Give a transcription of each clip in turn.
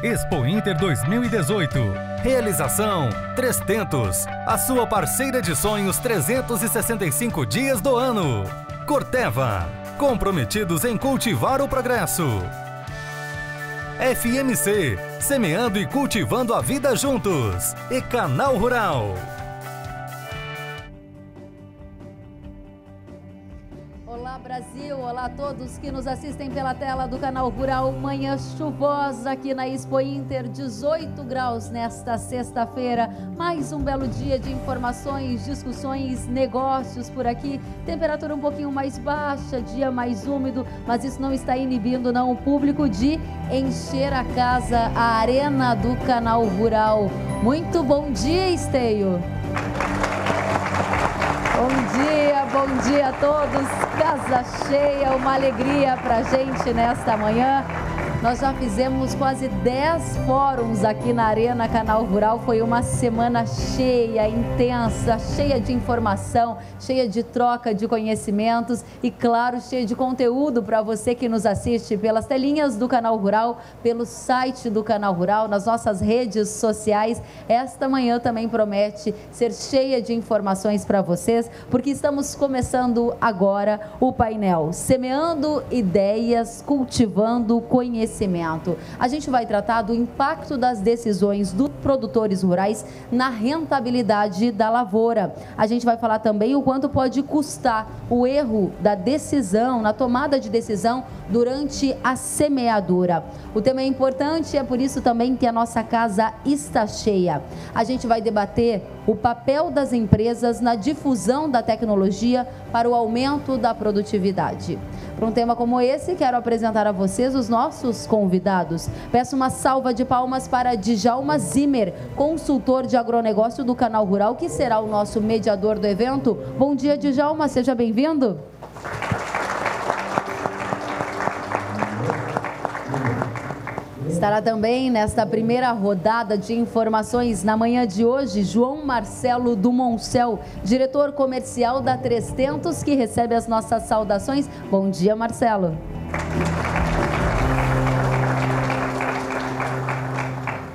Expo Inter 2018. Realização 300, a sua parceira de sonhos 365 dias do ano. Corteva, comprometidos em cultivar o progresso. FMC, semeando e cultivando a vida juntos. E Canal Rural. Olá Brasil, olá a todos que nos assistem pela tela do Canal Rural. Manhã chuvosa aqui na Expo Inter, 18 graus nesta sexta-feira. Mais um belo dia de informações, discussões, negócios por aqui. Temperatura um pouquinho mais baixa, dia mais úmido, mas isso não está inibindo não o público de encher a casa, a arena do Canal Rural. Muito bom dia, Esteio. Bom dia a todos, casa cheia, uma alegria pra gente nesta manhã. Nós já fizemos quase 10 fóruns aqui na Arena Canal Rural, foi uma semana cheia, intensa, cheia de informação, cheia de troca de conhecimentos e, claro, cheia de conteúdo para você que nos assiste pelas telinhas do Canal Rural, pelo site do Canal Rural, nas nossas redes sociais. Esta manhã também promete ser cheia de informações para vocês, porque estamos começando agora o painel Semeando Ideias, Cultivando Conhecimento. A gente vai tratar do impacto das decisões dos produtores rurais na rentabilidade da lavoura. A gente vai falar também o quanto pode custar o erro da decisão, na tomada de decisão durante a semeadura. O tema é importante, é por isso também que a nossa casa está cheia. A gente vai debater o papel das empresas na difusão da tecnologia para o aumento da produtividade. Para um tema como esse, quero apresentar a vocês os nossos convidados. Peço uma salva de palmas para Djalma Zimmer, consultor de agronegócio do Canal Rural, que será o nosso mediador do evento. Bom dia, Djalma, seja bem-vindo. Estará também nesta primeira rodada de informações na manhã de hoje, João Marcelo Dumoncel, diretor comercial da 300, que recebe as nossas saudações. Bom dia, Marcelo.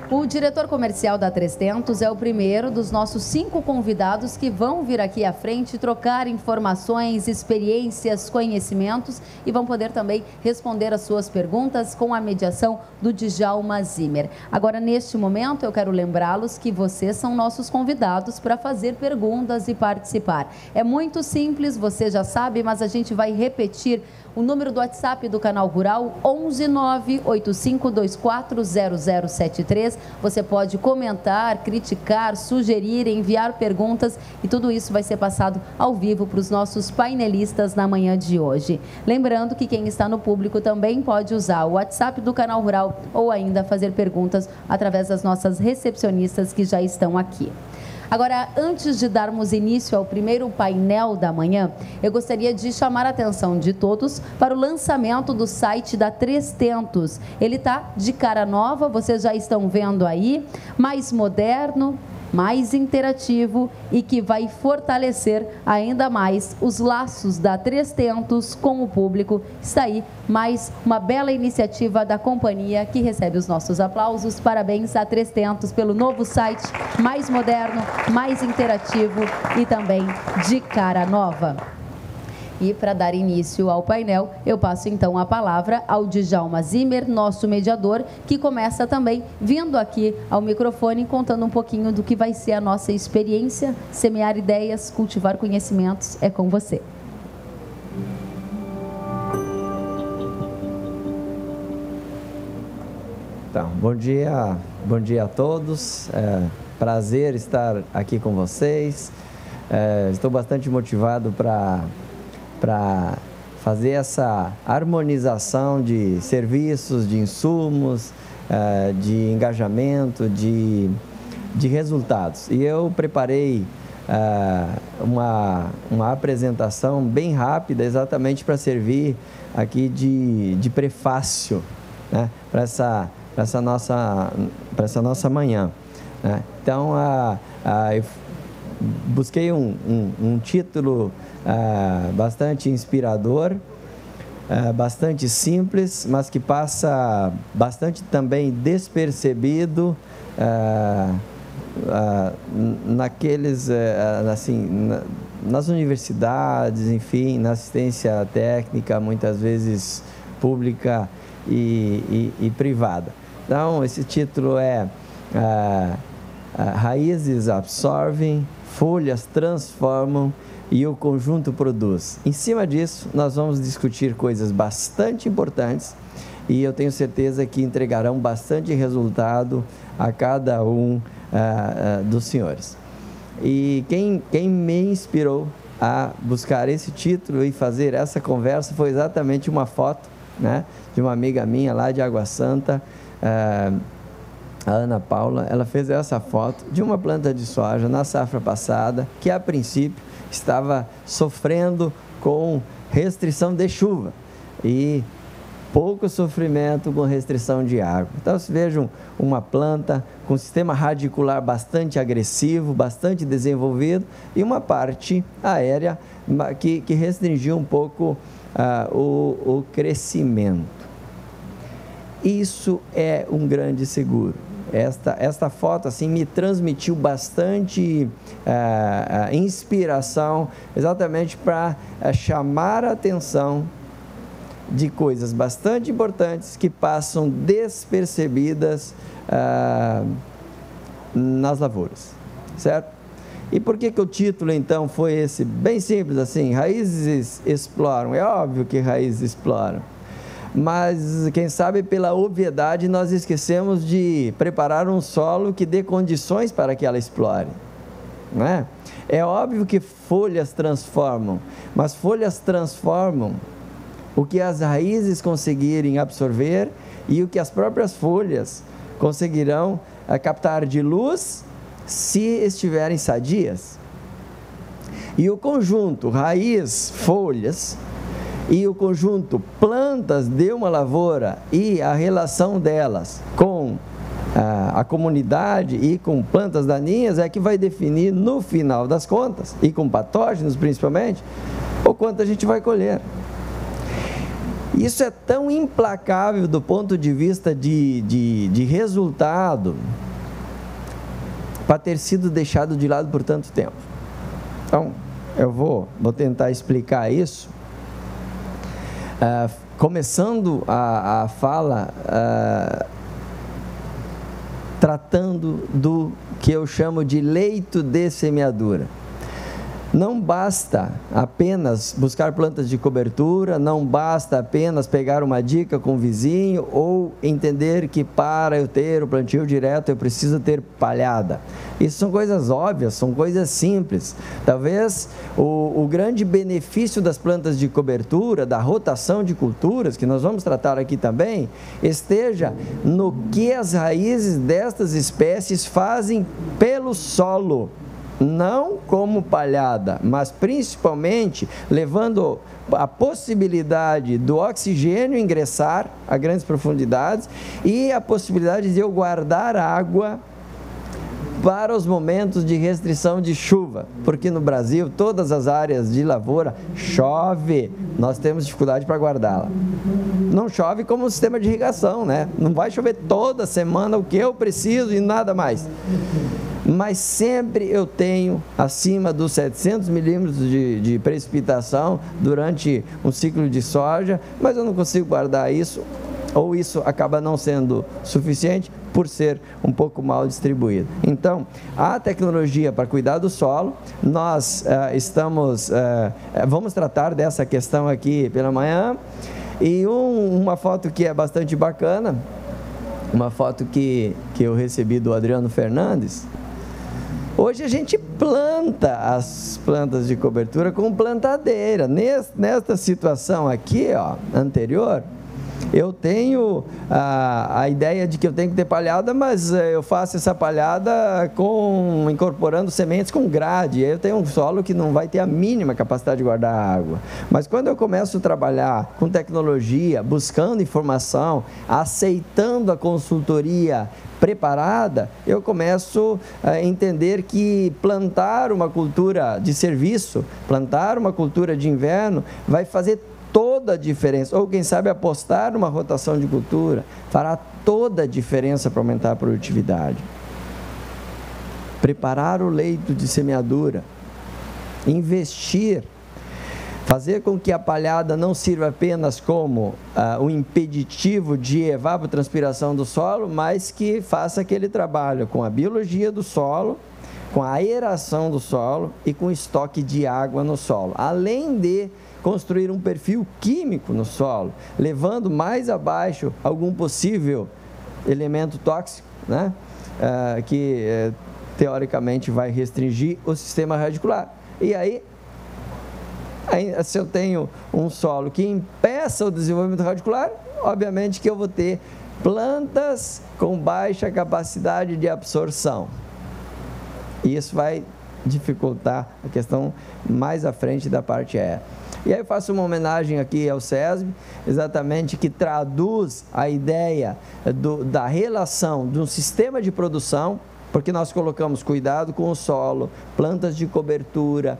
O diretor comercial da 300 é o primeiro dos nossos 5 convidados que vão vir aqui à frente trocar informações, experiências, conhecimentos e vão poder também responder as suas perguntas com a mediação do Djalma Zimmer. Agora, neste momento, eu quero lembrá-los que vocês são nossos convidados para fazer perguntas e participar. É muito simples, você já sabe, mas a gente vai repetir o número do WhatsApp do Canal Rural, 11985240073. Você pode comentar, criticar, sugerir, enviar perguntas e tudo isso vai ser passado ao vivo para os nossos painelistas na manhã de hoje. Lembrando que quem está no público também pode usar o WhatsApp do Canal Rural ou ainda fazer perguntas através das nossas recepcionistas que já estão aqui. Agora, antes de darmos início ao primeiro painel da manhã, eu gostaria de chamar a atenção de todos para o lançamento do site da 300. Ele está de cara nova, vocês já estão vendo aí, mais moderno, mais interativo e que vai fortalecer ainda mais os laços da 300 com o público. Está aí mais uma bela iniciativa da companhia que recebe os nossos aplausos. Parabéns a 300 pelo novo site, mais moderno, mais interativo e também de cara nova. E para dar início ao painel, eu passo então a palavra ao Djalma Zimmer, nosso mediador, que começa também vindo aqui ao microfone, contando um pouquinho do que vai ser a nossa experiência, semear ideias, cultivar conhecimentos. É com você. Então, bom dia a todos. Prazer estar aqui com vocês. Estou bastante motivado para fazer essa harmonização de serviços, de insumos, de engajamento, de resultados. E eu preparei uma apresentação bem rápida, exatamente para servir aqui de prefácio, né, para essa nossa manhã, né? Então, eu busquei um título bastante inspirador, bastante simples, mas que passa bastante também despercebido naqueles, assim, nas universidades, enfim, na assistência técnica, muitas vezes pública e privada. Então, esse título é Raízes absorvem, folhas transformam e o conjunto produz. Em cima disso, nós vamos discutir coisas bastante importantes e eu tenho certeza que entregarão bastante resultado a cada um dos senhores. E quem me inspirou a buscar esse título e fazer essa conversa foi exatamente uma foto, né, de uma amiga minha lá de Água Santa, a Ana Paula. Ela fez essa foto de uma planta de soja na safra passada, que a princípio estava sofrendo com restrição de chuva e pouco sofrimento com restrição de água. Então, se vejam uma planta com um sistema radicular bastante agressivo, bastante desenvolvido e uma parte aérea que restringiu um pouco o crescimento. Isso é um grande seguro. Esta foto assim me transmitiu bastante inspiração, exatamente para chamar a atenção de coisas bastante importantes que passam despercebidas nas lavouras, certo? E por que o título então foi esse? Bem simples assim, raízes exploram. É óbvio que raízes exploram, mas quem sabe pela obviedade nós esquecemos de preparar um solo que dê condições para que ela explore, não é? É óbvio que folhas transformam, mas folhas transformam o que as raízes conseguirem absorver e o que as próprias folhas conseguirão captar de luz se estiverem sadias. E o conjunto raiz, folhas, e o conjunto plantas de uma lavoura e a relação delas com a comunidade e com plantas daninhas é que vai definir no final das contas, e com patógenos principalmente, o quanto a gente vai colher. Isso é tão implacável do ponto de vista de resultado para ter sido deixado de lado por tanto tempo. Então, eu vou tentar explicar isso, começando a fala tratando do que eu chamo de leito de semeadura. Não basta apenas buscar plantas de cobertura, não basta apenas pegar uma dica com o vizinho ou entender que para eu ter o plantio direto eu preciso ter palhada. Isso são coisas óbvias, são coisas simples. Talvez o grande benefício das plantas de cobertura, da rotação de culturas, que nós vamos tratar aqui também, esteja no que as raízes destas espécies fazem pelo solo. Não como palhada, mas principalmente levando a possibilidade do oxigênio ingressar a grandes profundidades e a possibilidade de eu guardar água para os momentos de restrição de chuva, porque no Brasil todas as áreas de lavoura chove, nós temos dificuldade para guardá-la. Não chove como um sistema de irrigação, né? Não vai chover toda semana o que eu preciso e nada mais. Mas sempre eu tenho acima dos 700 milímetros de precipitação durante um ciclo de soja, mas eu não consigo guardar isso, ou isso acaba não sendo suficiente por ser um pouco mal distribuído. Então, a tecnologia para cuidar do solo, nós vamos tratar dessa questão aqui pela manhã, e uma foto que é bastante bacana, uma foto que eu recebi do Adriano Fernandes. Hoje a gente planta as plantas de cobertura com plantadeira. Nesta situação aqui, ó, anterior, eu tenho a ideia de que eu tenho que ter palhada, mas eu faço essa palhada incorporando sementes com grade. Aí eu tenho um solo que não vai ter a mínima capacidade de guardar água. Mas quando eu começo a trabalhar com tecnologia, buscando informação, aceitando a consultoria preparada, eu começo a entender que plantar uma cultura de serviço, plantar uma cultura de inverno, vai fazer toda a diferença. Ou quem sabe apostar numa rotação de cultura fará toda a diferença para aumentar a produtividade. Preparar o leito de semeadura, investir, fazer com que a palhada não sirva apenas como um impeditivo de evapotranspiração do solo, mas que faça aquele trabalho com a biologia do solo, com a aeração do solo e com o estoque de água no solo, além de construir um perfil químico no solo, levando mais abaixo algum possível elemento tóxico, né? Que teoricamente vai restringir o sistema radicular. E aí, se eu tenho um solo que impeça o desenvolvimento radicular, obviamente que eu vou ter plantas com baixa capacidade de absorção. E isso vai dificultar a questão mais à frente da parte aérea. E aí eu faço uma homenagem aqui ao SESB, exatamente, que traduz a ideia da relação de um sistema de produção, porque nós colocamos cuidado com o solo, plantas de cobertura.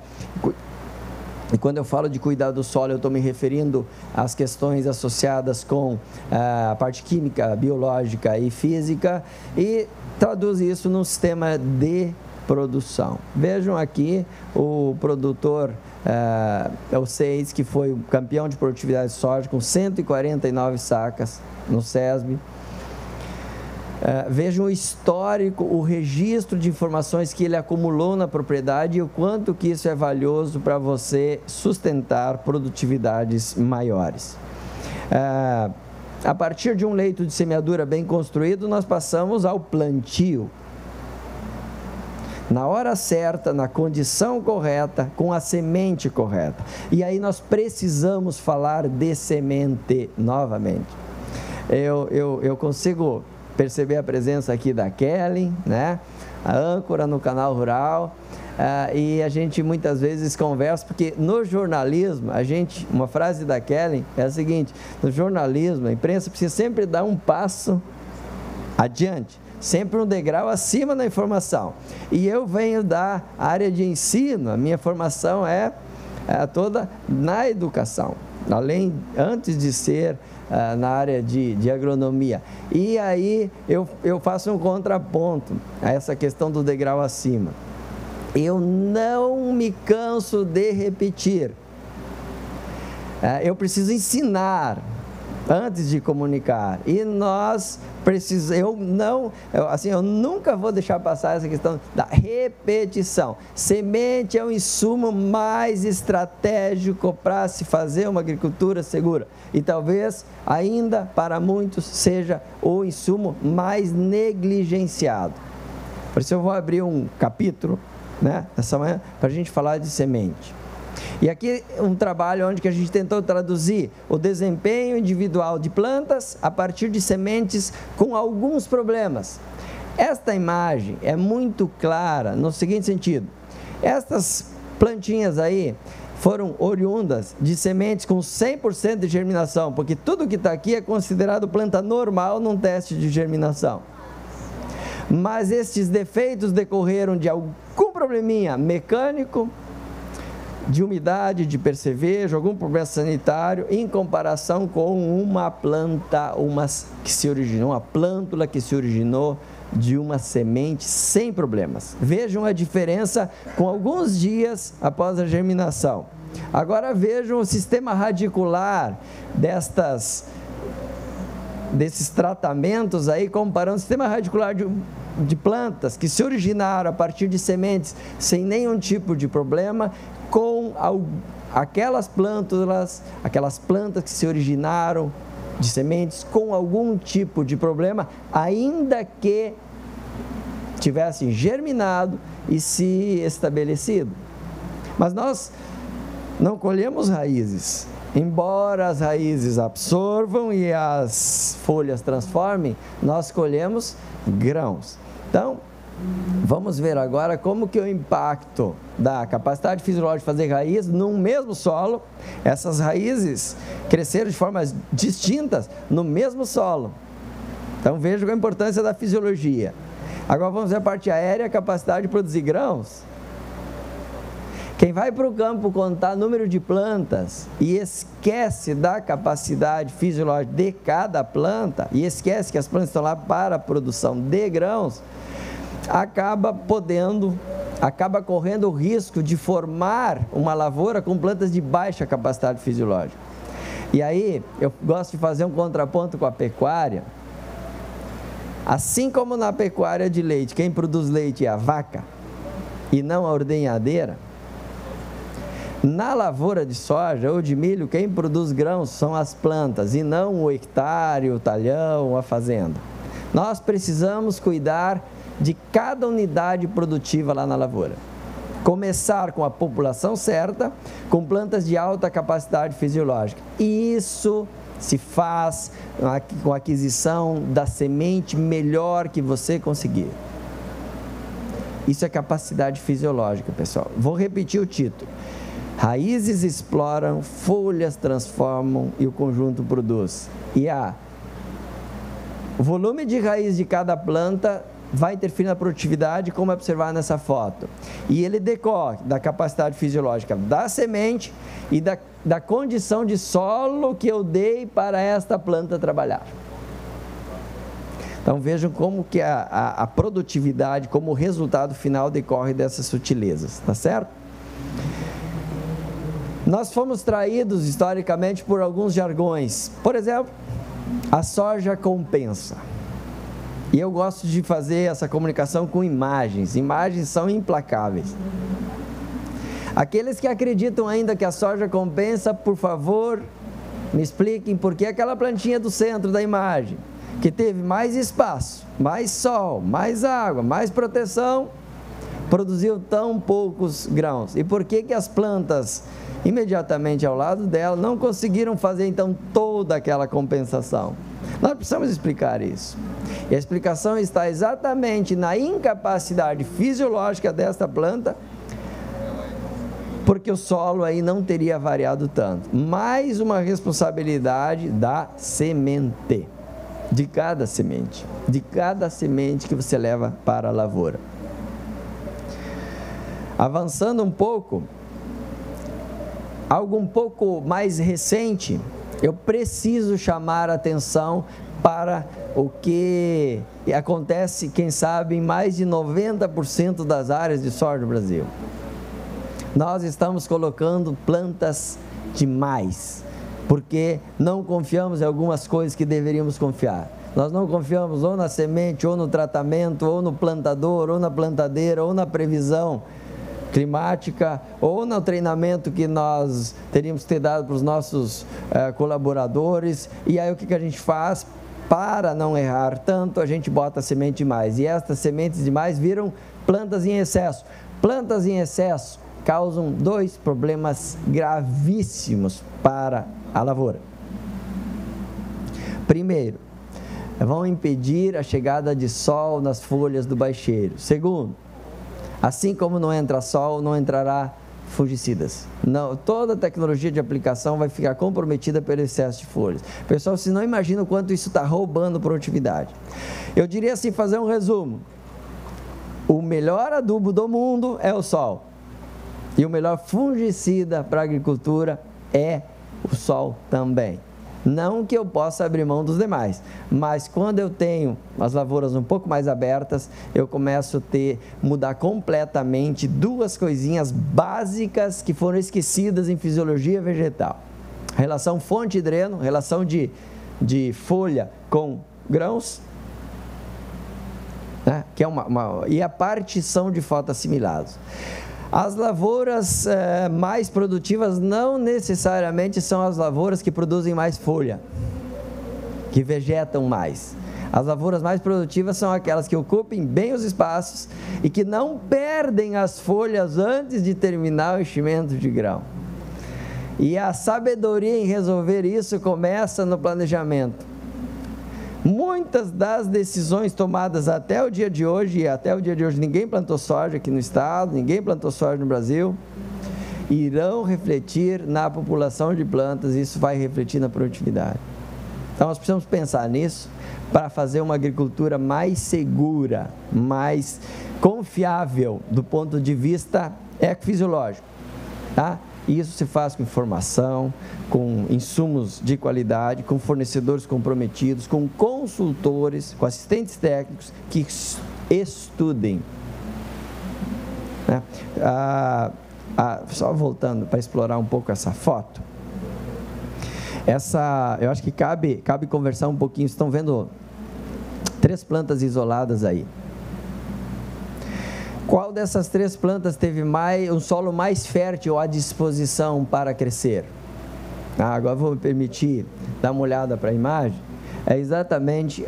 E quando eu falo de cuidado do solo, eu estou me referindo às questões associadas com a parte química, biológica e física, e traduz isso num sistema de produção. Vejam aqui o produtor, o 6, que foi o campeão de produtividade de soja, com 149 sacas no SESB. Vejam o histórico, o registro de informações que ele acumulou na propriedade e o quanto que isso é valioso para você sustentar produtividades maiores. A partir de um leito de semeadura bem construído, nós passamos ao plantio. Na hora certa, na condição correta, com a semente correta. E aí nós precisamos falar de semente novamente. Eu consigo perceber a presença aqui da Kelly, né? A âncora no Canal Rural, e a gente muitas vezes conversa, porque no jornalismo, uma frase da Kelly é a seguinte: no jornalismo, a imprensa precisa sempre dar um passo adiante, sempre um degrau acima da informação. E eu venho da área de ensino, a minha formação é toda na educação, antes de ser na área de agronomia. E aí eu faço um contraponto a essa questão do degrau acima. Eu não me canso de repetir. Eu preciso ensinar antes de comunicar. E nós precisamos, eu nunca vou deixar passar essa questão da repetição. Semente é o insumo mais estratégico para se fazer uma agricultura segura. E talvez ainda para muitos seja o insumo mais negligenciado. Por isso eu vou abrir um capítulo, né, essa manhã, para a gente falar de semente. E aqui um trabalho onde que a gente tentou traduzir o desempenho individual de plantas a partir de sementes com alguns problemas. Esta imagem é muito clara no seguinte sentido: estas plantinhas aí foram oriundas de sementes com 100% de germinação, porque tudo que está aqui é considerado planta normal num teste de germinação. Mas estes defeitos decorreram de algum probleminha mecânico, de umidade, de percevejo, algum problema sanitário, em comparação com uma planta, uma plântula que se originou de uma semente sem problemas. Vejam a diferença com alguns dias após a germinação. Agora vejam o sistema radicular desses tratamentos aí, comparando o sistema radicular de plantas que se originaram a partir de sementes sem nenhum tipo de problema, com aquelas plantas que se originaram de sementes com algum tipo de problema, ainda que tivessem germinado e se estabelecido. Mas nós não colhemos raízes. Embora as raízes absorvam e as folhas transformem, nós colhemos grãos. Então, vamos ver agora como que o impacto da capacidade fisiológica de fazer raiz num mesmo solo, essas raízes cresceram de formas distintas no mesmo solo. Então vejam a importância da fisiologia. Agora vamos ver a parte aérea, a capacidade de produzir grãos. Quem vai para o campo contar número de plantas e esquece da capacidade fisiológica de cada planta, e esquece que as plantas estão lá para a produção de grãos, acaba correndo o risco de formar uma lavoura com plantas de baixa capacidade fisiológica. E aí, eu gosto de fazer um contraponto com a pecuária. Assim como na pecuária de leite, quem produz leite é a vaca e não a ordenhadeira, na lavoura de soja ou de milho, quem produz grãos são as plantas e não o hectare, o talhão, a fazenda. Nós precisamos cuidar de cada unidade produtiva lá na lavoura. Começar com a população certa, com plantas de alta capacidade fisiológica. E isso se faz com a aquisição da semente melhor que você conseguir. Isso é capacidade fisiológica, pessoal. Vou repetir o título. Raízes exploram, folhas transformam e o conjunto produz. E o volume de raiz de cada planta vai interferir na produtividade, como é observado nessa foto. E ele decorre da capacidade fisiológica da semente e da condição de solo que eu dei para esta planta trabalhar. Então vejam como que a produtividade, como o resultado final decorre dessas sutilezas, tá certo? Nós fomos traídos historicamente por alguns jargões. Por exemplo, a soja compensa. E eu gosto de fazer essa comunicação com imagens. Imagens são implacáveis. Aqueles que acreditam ainda que a soja compensa, por favor, me expliquem por que aquela plantinha do centro da imagem, que teve mais espaço, mais sol, mais água, mais proteção, produziu tão poucos grãos. E por que as plantas imediatamente ao lado dela não conseguiram fazer então toda aquela compensação? Nós precisamos explicar isso. E a explicação está exatamente na incapacidade fisiológica desta planta, porque o solo aí não teria variado tanto. Mais uma responsabilidade da semente, de cada semente que você leva para a lavoura. Avançando um pouco, algo um pouco mais recente, eu preciso chamar a atenção para o que acontece, quem sabe, em mais de 90% das áreas de soja do Brasil. Nós estamos colocando plantas demais, porque não confiamos em algumas coisas que deveríamos confiar. Nós não confiamos ou na semente, ou no tratamento, ou no plantador, ou na plantadeira, ou na previsão climática, ou no treinamento que nós teríamos que ter dado para os nossos colaboradores. E aí o que a gente faz? Para não errar tanto, a gente bota semente demais. E estas sementes demais viram plantas em excesso. Plantas em excesso causam dois problemas gravíssimos para a lavoura. Primeiro, vão impedir a chegada de sol nas folhas do baixeiro. Segundo, assim como não entra sol, não entrará fungicidas. Não, toda a tecnologia de aplicação vai ficar comprometida pelo excesso de folhas. Pessoal, você não imagina o quanto isso está roubando produtividade. Eu diria assim, fazer um resumo. O melhor adubo do mundo é o sol. E o melhor fungicida para a agricultura é o sol também. Não que eu possa abrir mão dos demais, mas quando eu tenho as lavouras um pouco mais abertas, eu começo a mudar completamente duas coisinhas básicas que foram esquecidas em fisiologia vegetal. Relação fonte e dreno, relação de folha com grãos, né? Que é e a partição de fotoassimilados. As lavouras mais produtivas não necessariamente são as lavouras que produzem mais folha, que vegetam mais. As lavouras mais produtivas são aquelas que ocupem bem os espaços e que não perdem as folhas antes de terminar o enchimento de grão. E a sabedoria em resolver isso começa no planejamento. Muitas das decisões tomadas até o dia de hoje, e até o dia de hoje ninguém plantou soja aqui no estado, ninguém plantou soja no Brasil, irão refletir na população de plantas e isso vai refletir na produtividade. Então nós precisamos pensar nisso para fazer uma agricultura mais segura, mais confiável do ponto de vista ecofisiológico. tá? E isso se faz com informação, com insumos de qualidade, com fornecedores comprometidos, com consultores, com assistentes técnicos que estudem. Né? Só voltando para explorar um pouco essa foto. Eu acho que cabe conversar um pouquinho. Estão vendo 3 plantas isoladas aí. Qual dessas 3 plantas teve um solo mais fértil à disposição para crescer? Agora vou me permitir dar uma olhada para a imagem. É exatamente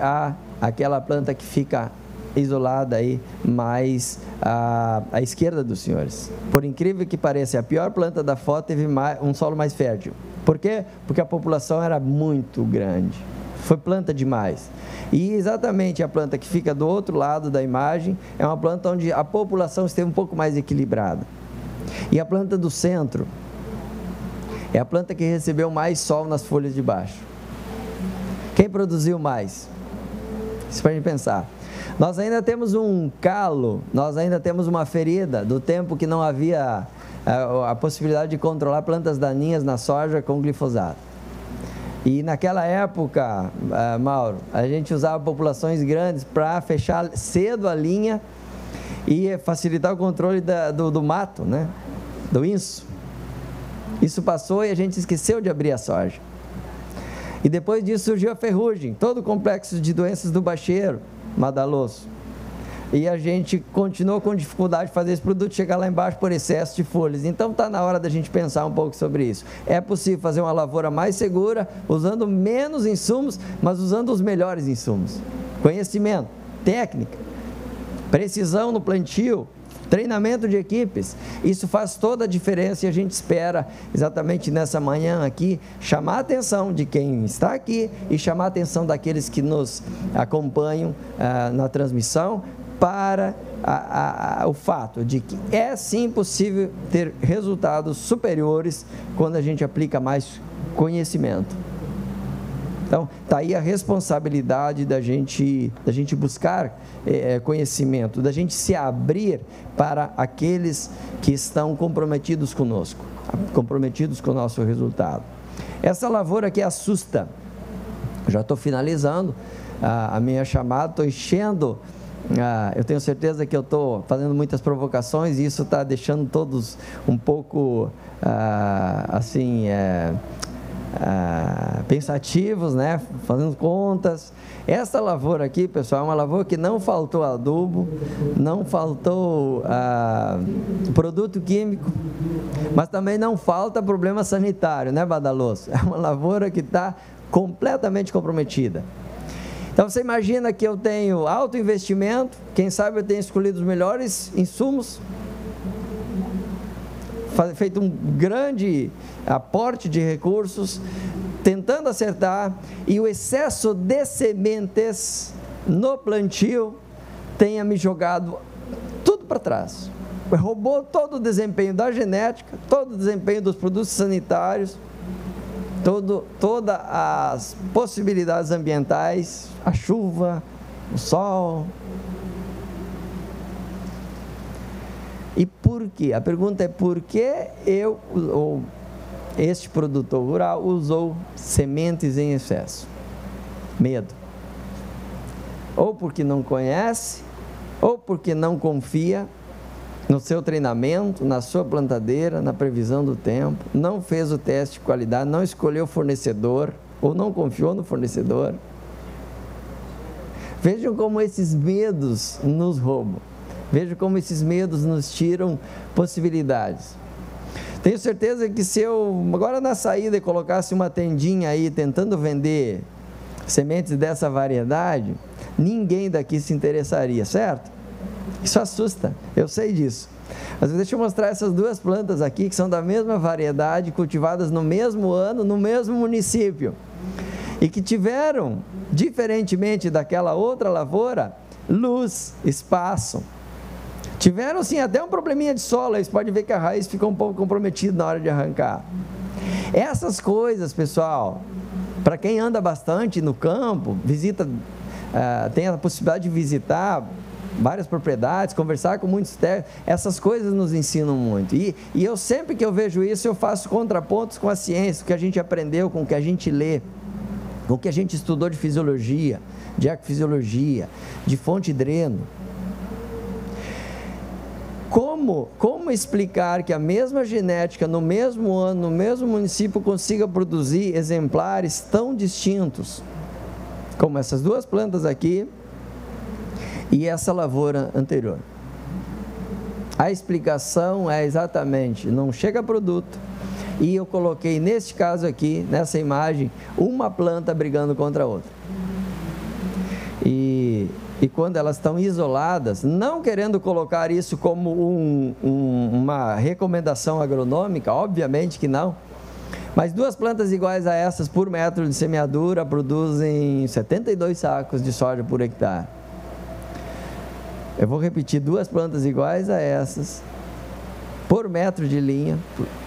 aquela planta que fica isolada aí, mais à esquerda dos senhores. Por incrível que pareça, a pior planta da foto teve um solo mais fértil. Por quê? Porque a população era muito grande. Foi planta demais. E exatamente a planta que fica do outro lado da imagem é uma planta onde a população esteve um pouco mais equilibrada. E a planta do centro é a planta que recebeu mais sol nas folhas de baixo. Quem produziu mais? Isso para a gente pensar. Nós ainda temos um calo, nós ainda temos uma ferida do tempo que não havia a possibilidade de controlar plantas daninhas na soja com glifosato. E naquela época, Mauro, a gente usava populações grandes para fechar cedo a linha e facilitar o controle do mato, né? Do inso. Isso passou e a gente esqueceu de abrir a soja. E depois disso surgiu a ferrugem, todo o complexo de doenças do bacheiro, madaloso. E a gente continuou com dificuldade de fazer esse produto chegar lá embaixo por excesso de folhas. Então está na hora da gente pensar um pouco sobre isso. É possível fazer uma lavoura mais segura, usando menos insumos, mas usando os melhores insumos. Conhecimento, técnica, precisão no plantio, treinamento de equipes. Isso faz toda a diferença e a gente espera, exatamente nessa manhã aqui, chamar a atenção de quem está aqui e chamar a atenção daqueles que nos acompanham na transmissão, para o fato de que é sim possível ter resultados superiores quando a gente aplica mais conhecimento. Então, está aí a responsabilidade da gente buscar conhecimento, da gente se abrir para aqueles que estão comprometidos conosco, comprometidos com o nosso resultado. Essa lavoura aqui assusta. Já estou finalizando a minha chamada, estou enchendo. Eu tenho certeza que eu estou fazendo muitas provocações e isso está deixando todos um pouco pensativos, né? Fazendo contas. Essa lavoura aqui, pessoal, é uma lavoura que não faltou adubo, não faltou produto químico, mas também não falta problema sanitário, né, Badaloso? É uma lavoura que está completamente comprometida. Então você imagina que eu tenho alto investimento, quem sabe eu tenho escolhido os melhores insumos, feito um grande aporte de recursos, tentando acertar, e o excesso de sementes no plantio tenha me jogado tudo para trás. Roubou todo o desempenho da genética, todo o desempenho dos produtos sanitários, todas as possibilidades ambientais, a chuva, o sol. E por quê? A pergunta é por que este produtor rural usou sementes em excesso? Medo. Ou porque não conhece, ou porque não confia no seu treinamento, na sua plantadeira, na previsão do tempo, não fez o teste de qualidade, não escolheu o fornecedor, ou não confiou no fornecedor. Vejam como esses medos nos roubam. Vejam como esses medos nos tiram possibilidades. Tenho certeza que se eu, agora na saída, colocasse uma tendinha aí, tentando vender sementes dessa variedade, ninguém daqui se interessaria, certo? Isso assusta, eu sei disso. Mas deixa eu mostrar essas duas plantas aqui, que são da mesma variedade, cultivadas no mesmo ano, no mesmo município. E que tiveram, diferentemente daquela outra lavoura, luz, espaço. Tiveram sim até um probleminha de solo, aí você pode ver que a raiz ficou um pouco comprometida na hora de arrancar. Essas coisas, pessoal, para quem anda bastante no campo, visita, tem a possibilidade de visitar várias propriedades, conversar com muitos técnicos, essas coisas nos ensinam muito. E eu sempre que eu vejo isso, eu faço contrapontos com a ciência, o que a gente aprendeu, com o que a gente lê, com o que a gente estudou de fisiologia, de ecofisiologia, de fonte dreno. Como explicar que a mesma genética, no mesmo ano, no mesmo município, consiga produzir exemplares tão distintos, como essas duas plantas aqui e essa lavoura anterior? A explicação é exatamente, não chega produto, e eu coloquei neste caso aqui, nessa imagem, uma planta brigando contra a outra. E quando elas estão isoladas, não querendo colocar isso como uma recomendação agronômica, obviamente que não, mas duas plantas iguais a essas por metro de semeadura produzem 72 sacos de soja por hectare. Eu vou repetir, duas plantas iguais a essas, por metro de linha,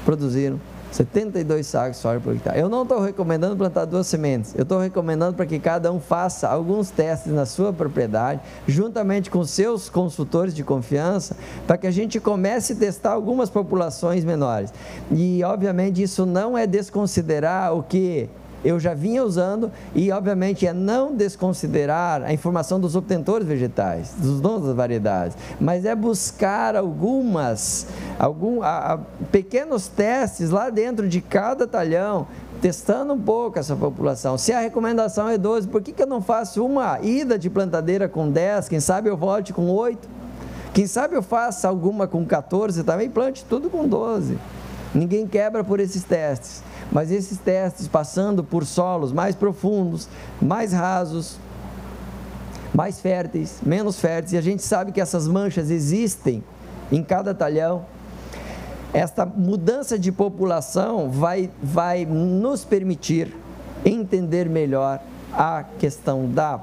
produziram 72 sacos de soja por hectare. Eu não estou recomendando plantar duas sementes, eu estou recomendando para que cada um faça alguns testes na sua propriedade, juntamente com seus consultores de confiança, para que a gente comece a testar algumas populações menores. E, obviamente, isso não é desconsiderar o que eu já vinha usando e, obviamente, é não desconsiderar a informação dos obtentores vegetais, dos donos das variedades, mas é buscar pequenos testes lá dentro de cada talhão, testando um pouco essa população. Se a recomendação é 12, por que eu não faço uma ida de plantadeira com 10? Quem sabe eu volte com 8? Quem sabe eu faça alguma com 14 também, plante tudo com 12. Ninguém quebra por esses testes. Mas esses testes passando por solos mais profundos, mais rasos, mais férteis, menos férteis, e a gente sabe que essas manchas existem em cada talhão. Esta mudança de população vai nos permitir entender melhor a questão da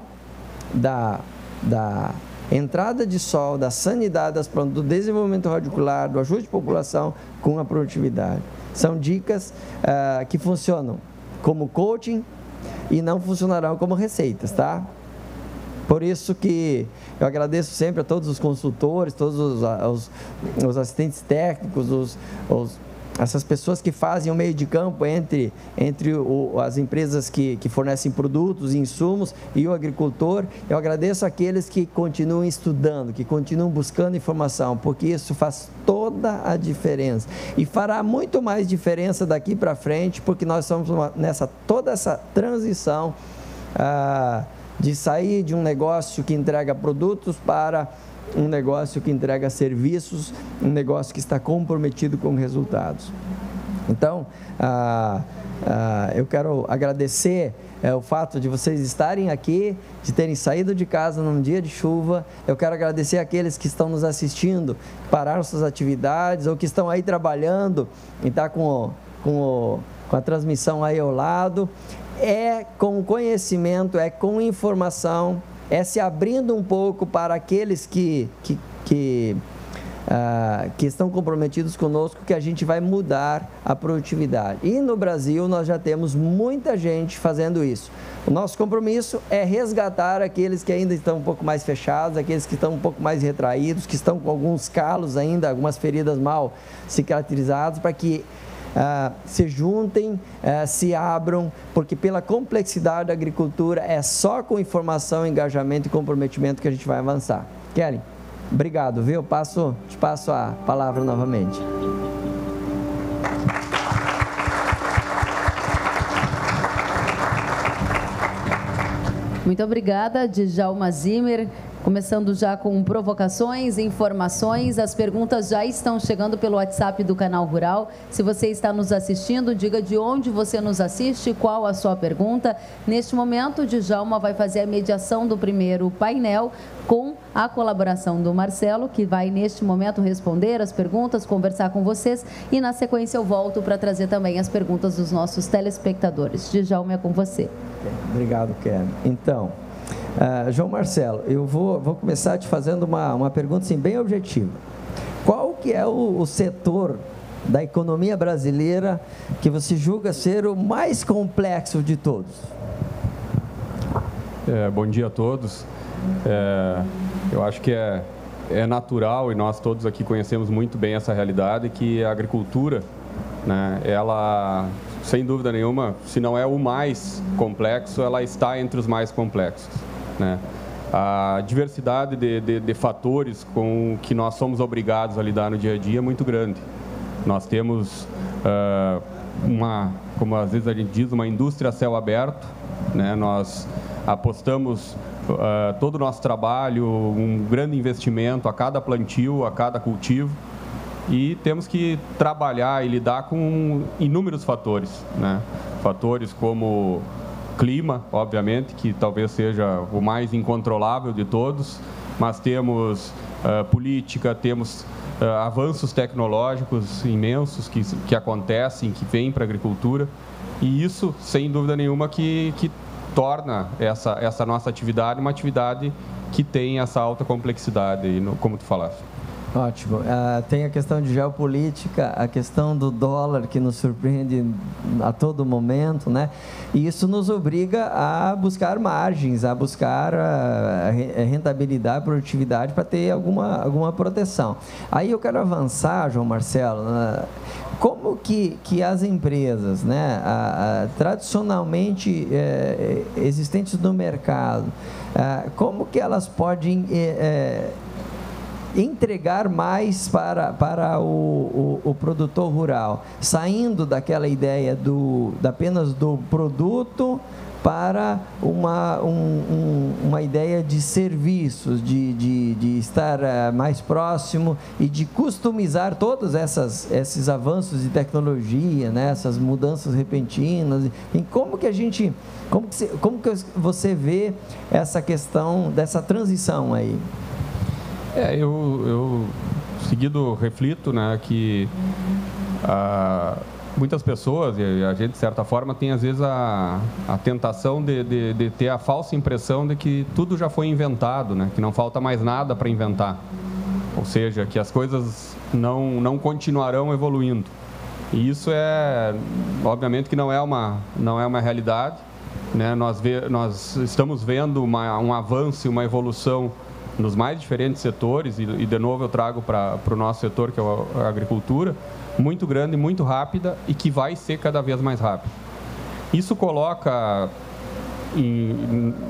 entrada de sol, da sanidade das plantas, do desenvolvimento radicular, do ajuste de população com a produtividade. São dicas que funcionam como coaching e não funcionarão como receitas, tá? Por isso que eu agradeço sempre a todos os consultores, todos os assistentes técnicos, essas pessoas que fazem o meio de campo entre as empresas que fornecem produtos e insumos e o agricultor. Eu agradeço aqueles que continuam estudando, que continuam buscando informação, porque isso faz toda a diferença. E fará muito mais diferença daqui para frente, porque nós estamos toda essa transição de sair de um negócio que entrega produtos para um negócio que entrega serviços, um negócio que está comprometido com resultados. Então, eu quero agradecer o fato de vocês estarem aqui, de terem saído de casa num dia de chuva. Eu quero agradecer aqueles que estão nos assistindo, que pararam suas atividades ou que estão aí trabalhando e estão com a transmissão aí ao lado. É com conhecimento, é com informação, é se abrindo um pouco para aqueles que estão comprometidos conosco, que a gente vai mudar a produtividade. E no Brasil nós já temos muita gente fazendo isso. O nosso compromisso é resgatar aqueles que ainda estão um pouco mais fechados, aqueles que estão um pouco mais retraídos, que estão com alguns calos ainda, algumas feridas mal cicatrizadas, para que se juntem, se abram, porque pela complexidade da agricultura é só com informação, engajamento e comprometimento que a gente vai avançar. Kelly, obrigado, viu? Te passo a palavra novamente. Muito obrigada, Djalma Zimmer. Começando já com provocações, informações, as perguntas já estão chegando pelo WhatsApp do Canal Rural. Se você está nos assistindo, diga de onde você nos assiste, qual a sua pergunta. Neste momento, o Djalma vai fazer a mediação do primeiro painel com a colaboração do Marcelo, que vai neste momento responder as perguntas, conversar com vocês e na sequência eu volto para trazer também as perguntas dos nossos telespectadores. Djalma, é com você. Obrigado, Kelly. Então, João Marcelo, eu vou começar te fazendo uma pergunta assim, bem objetiva. Qual que é o setor da economia brasileira que você julga ser o mais complexo de todos? Bom dia a todos. Eu acho que é natural, e nós todos aqui conhecemos muito bem essa realidade, que a agricultura, né, ela, sem dúvida nenhuma, se não é o mais complexo, ela está entre os mais complexos, né? A diversidade de fatores com que nós somos obrigados a lidar no dia a dia é muito grande. Nós temos como às vezes a gente diz, uma indústria a céu aberto, né? Nós apostamos todo o nosso trabalho, um grande investimento a cada plantio, a cada cultivo, e temos que trabalhar e lidar com inúmeros fatores, né? Fatores como clima, obviamente, que talvez seja o mais incontrolável de todos, mas temos política, temos avanços tecnológicos imensos que acontecem, que vêm para a agricultura, e isso, sem dúvida nenhuma, que torna essa nossa atividade uma atividade que tem essa alta complexidade, como tu falaste. Ótimo. Tem a questão de geopolítica, a questão do dólar que nos surpreende a todo momento, né? E isso nos obriga a buscar margens, a buscar rentabilidade, produtividade para ter alguma proteção. Aí eu quero avançar, João Marcelo, como que as empresas, né, tradicionalmente existentes no mercado, como que elas podem entregar mais para o produtor rural, saindo daquela ideia apenas do produto para uma ideia de serviços, de estar mais próximo e de customizar todos esses avanços de tecnologia, né, essas mudanças repentinas. E como que você vê essa questão dessa transição aí? Eu seguido reflito, né, que muitas pessoas, e a gente de certa forma tem às vezes a tentação de ter a falsa impressão de que tudo já foi inventado, né, que não falta mais nada para inventar, ou seja, que as coisas não continuarão evoluindo. E isso obviamente que não é uma realidade, né? Nós estamos vendo um avanço e uma evolução nos mais diferentes setores, e de novo eu trago para o nosso setor, que é a agricultura, muito grande, muito rápida, e que vai ser cada vez mais rápida. Isso coloca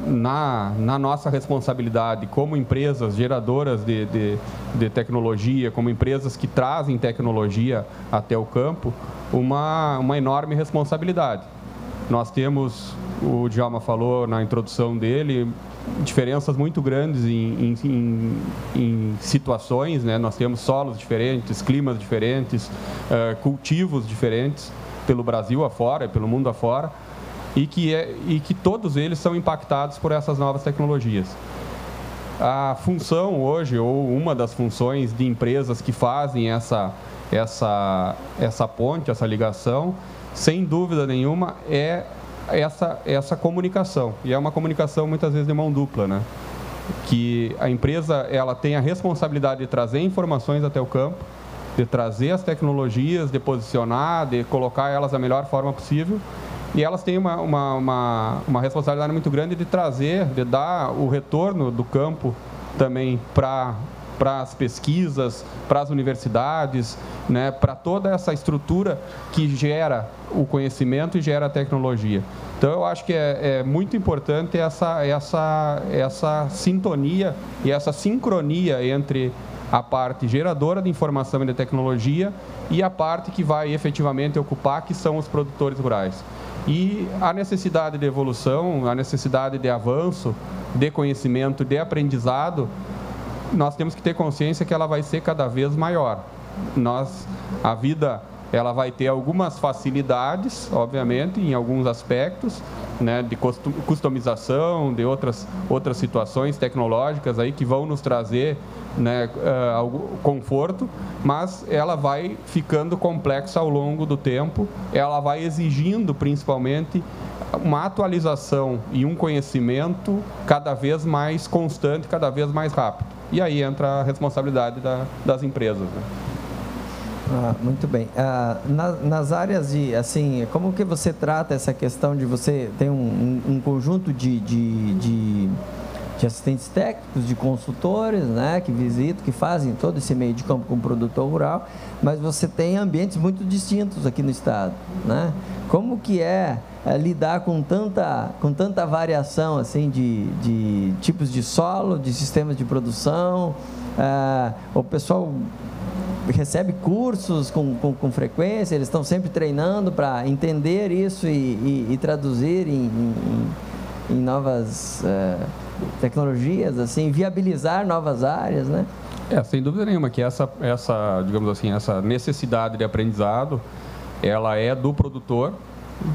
na nossa responsabilidade como empresas geradoras de tecnologia, como empresas que trazem tecnologia até o campo, uma enorme responsabilidade. Nós temos, o Djalma falou na introdução dele, diferenças muito grandes em situações, né? Nós temos solos diferentes, climas diferentes, cultivos diferentes pelo Brasil afora e pelo mundo afora, e que todos eles são impactados por essas novas tecnologias. A função hoje, ou uma das funções de empresas que fazem essa ponte, essa ligação, sem dúvida nenhuma, é essa comunicação, e é uma comunicação muitas vezes de mão dupla, né? Que a empresa ela tem a responsabilidade de trazer informações até o campo, de trazer as tecnologias, de posicionar, de colocar elas da melhor forma possível, e elas têm uma responsabilidade muito grande de trazer, de dar o retorno do campo também para as pesquisas, para as universidades, né, para toda essa estrutura que gera o conhecimento e gera a tecnologia. Então, eu acho que é muito importante essa sintonia e essa sincronia entre a parte geradora de informação e de tecnologia e a parte que vai efetivamente ocupar, que são os produtores rurais. E a necessidade de evolução, a necessidade de avanço, de conhecimento, de aprendizado, nós temos que ter consciência que ela vai ser cada vez maior. A vida, ela vai ter algumas facilidades, obviamente, em alguns aspectos, né, de customização, de outras situações tecnológicas aí que vão nos trazer, né, conforto, mas ela vai ficando complexa ao longo do tempo, ela vai exigindo, principalmente, uma atualização e um conhecimento cada vez mais constante, cada vez mais rápido. E aí entra a responsabilidade das empresas, né? Muito bem. Nas áreas de, assim, como que você trata essa questão de você ter um conjunto de assistentes técnicos, de consultores, né, que visitam, que fazem todo esse meio de campo com o produtor rural, mas você tem ambientes muito distintos aqui no estado, né? Como que é lidar com tanta variação, assim, de tipos de solo, de sistemas de produção? O pessoal recebe cursos com frequência, eles estão sempre treinando para entender isso e traduzir em novas tecnologias, assim, viabilizar novas áreas, né? Sem dúvida nenhuma que essa, digamos assim, essa necessidade de aprendizado, ela é do produtor,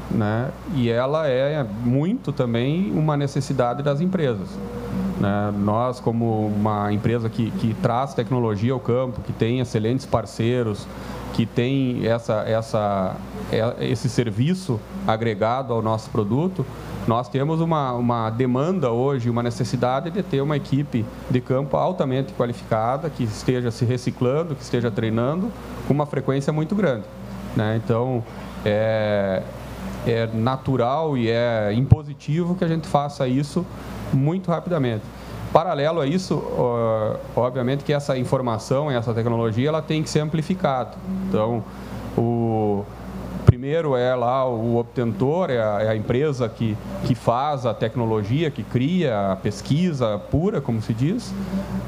né? E ela é muito também uma necessidade das empresas, né? Nós, como uma empresa que traz tecnologia ao campo, que tem excelentes parceiros, que tem esse serviço agregado ao nosso produto, nós temos uma demanda hoje, uma necessidade de ter uma equipe de campo altamente qualificada, que esteja se reciclando, que esteja treinando com uma frequência muito grande, né? Então, é natural e é impositivo que a gente faça isso muito rapidamente. Paralelo a isso, obviamente que essa informação, essa tecnologia, ela tem que ser amplificada. Então, primeiro é lá o obtentor, é a empresa que faz a tecnologia, que cria a pesquisa pura, como se diz,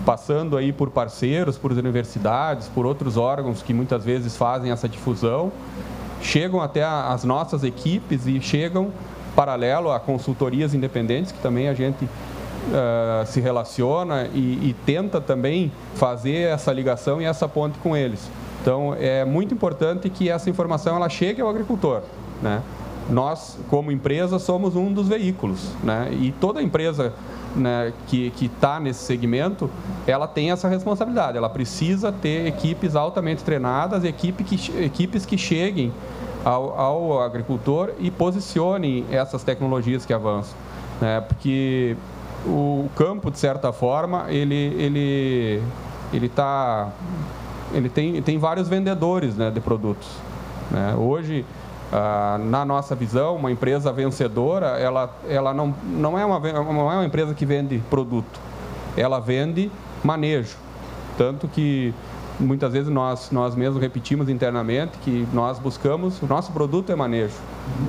passando aí por parceiros, por universidades, por outros órgãos que muitas vezes fazem essa difusão, chegam até as nossas equipes e chegam paralelo a consultorias independentes, que também a gente se relaciona e tenta também fazer essa ligação e essa ponte com eles. Então, é muito importante que essa informação ela chegue ao agricultor, né? Nós, como empresa, somos um dos veículos, né? E toda empresa, né, que está nesse segmento, ela tem essa responsabilidade. Ela precisa ter equipes altamente treinadas, equipes que cheguem ao agricultor e posicionem essas tecnologias que avançam, né? Porque o campo, de certa forma, ele tem vários vendedores, né, de produtos, né? Hoje, na nossa visão, uma empresa vencedora, ela não é uma empresa que vende produto, ela vende manejo. Tanto que muitas vezes nós mesmos repetimos internamente que nós buscamos, o nosso produto é manejo,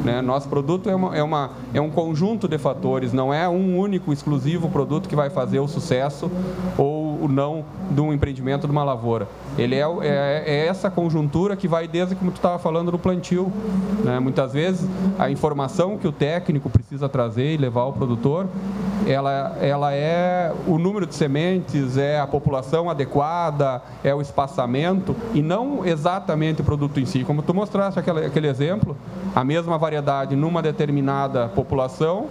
né? Nosso produto é um conjunto de fatores, não é um único, exclusivo produto que vai fazer o sucesso ou o não de um empreendimento, de uma lavoura. Ele é essa conjuntura que vai desde, como tu estava falando, do plantio, né? Muitas vezes a informação que o técnico precisa trazer e levar ao produtor, ela é o número de sementes, é a população adequada, é o espaçamento e não exatamente o produto em si. Como tu mostraste aquele exemplo, a mesma variedade numa determinada população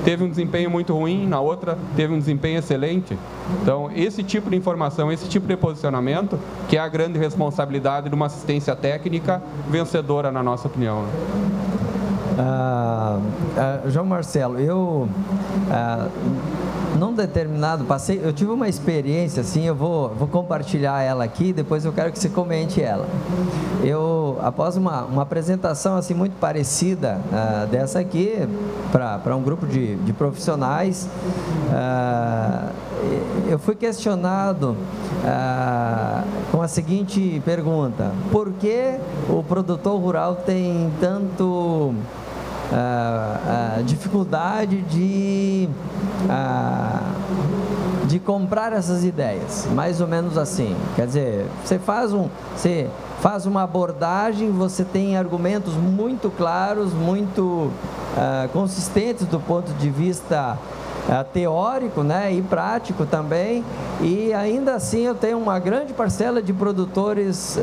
teve um desempenho muito ruim, na outra teve um desempenho excelente. Então, esse tipo de informação, esse tipo de posicionamento, que é a grande responsabilidade de uma assistência técnica vencedora, na nossa opinião. João Marcelo, eu num determinado eu tive uma experiência assim, eu vou compartilhar ela aqui, depois eu quero que você comente ela. Após uma apresentação assim muito parecida dessa aqui para um grupo de profissionais, eu fui questionado com a seguinte pergunta: por que o produtor rural tem tanto dificuldade de comprar essas ideias? Mais ou menos assim, quer dizer, você faz uma abordagem, você tem argumentos muito claros, muito consistentes do ponto de vista teórico, né, e prático também, e ainda assim eu tenho uma grande parcela de produtores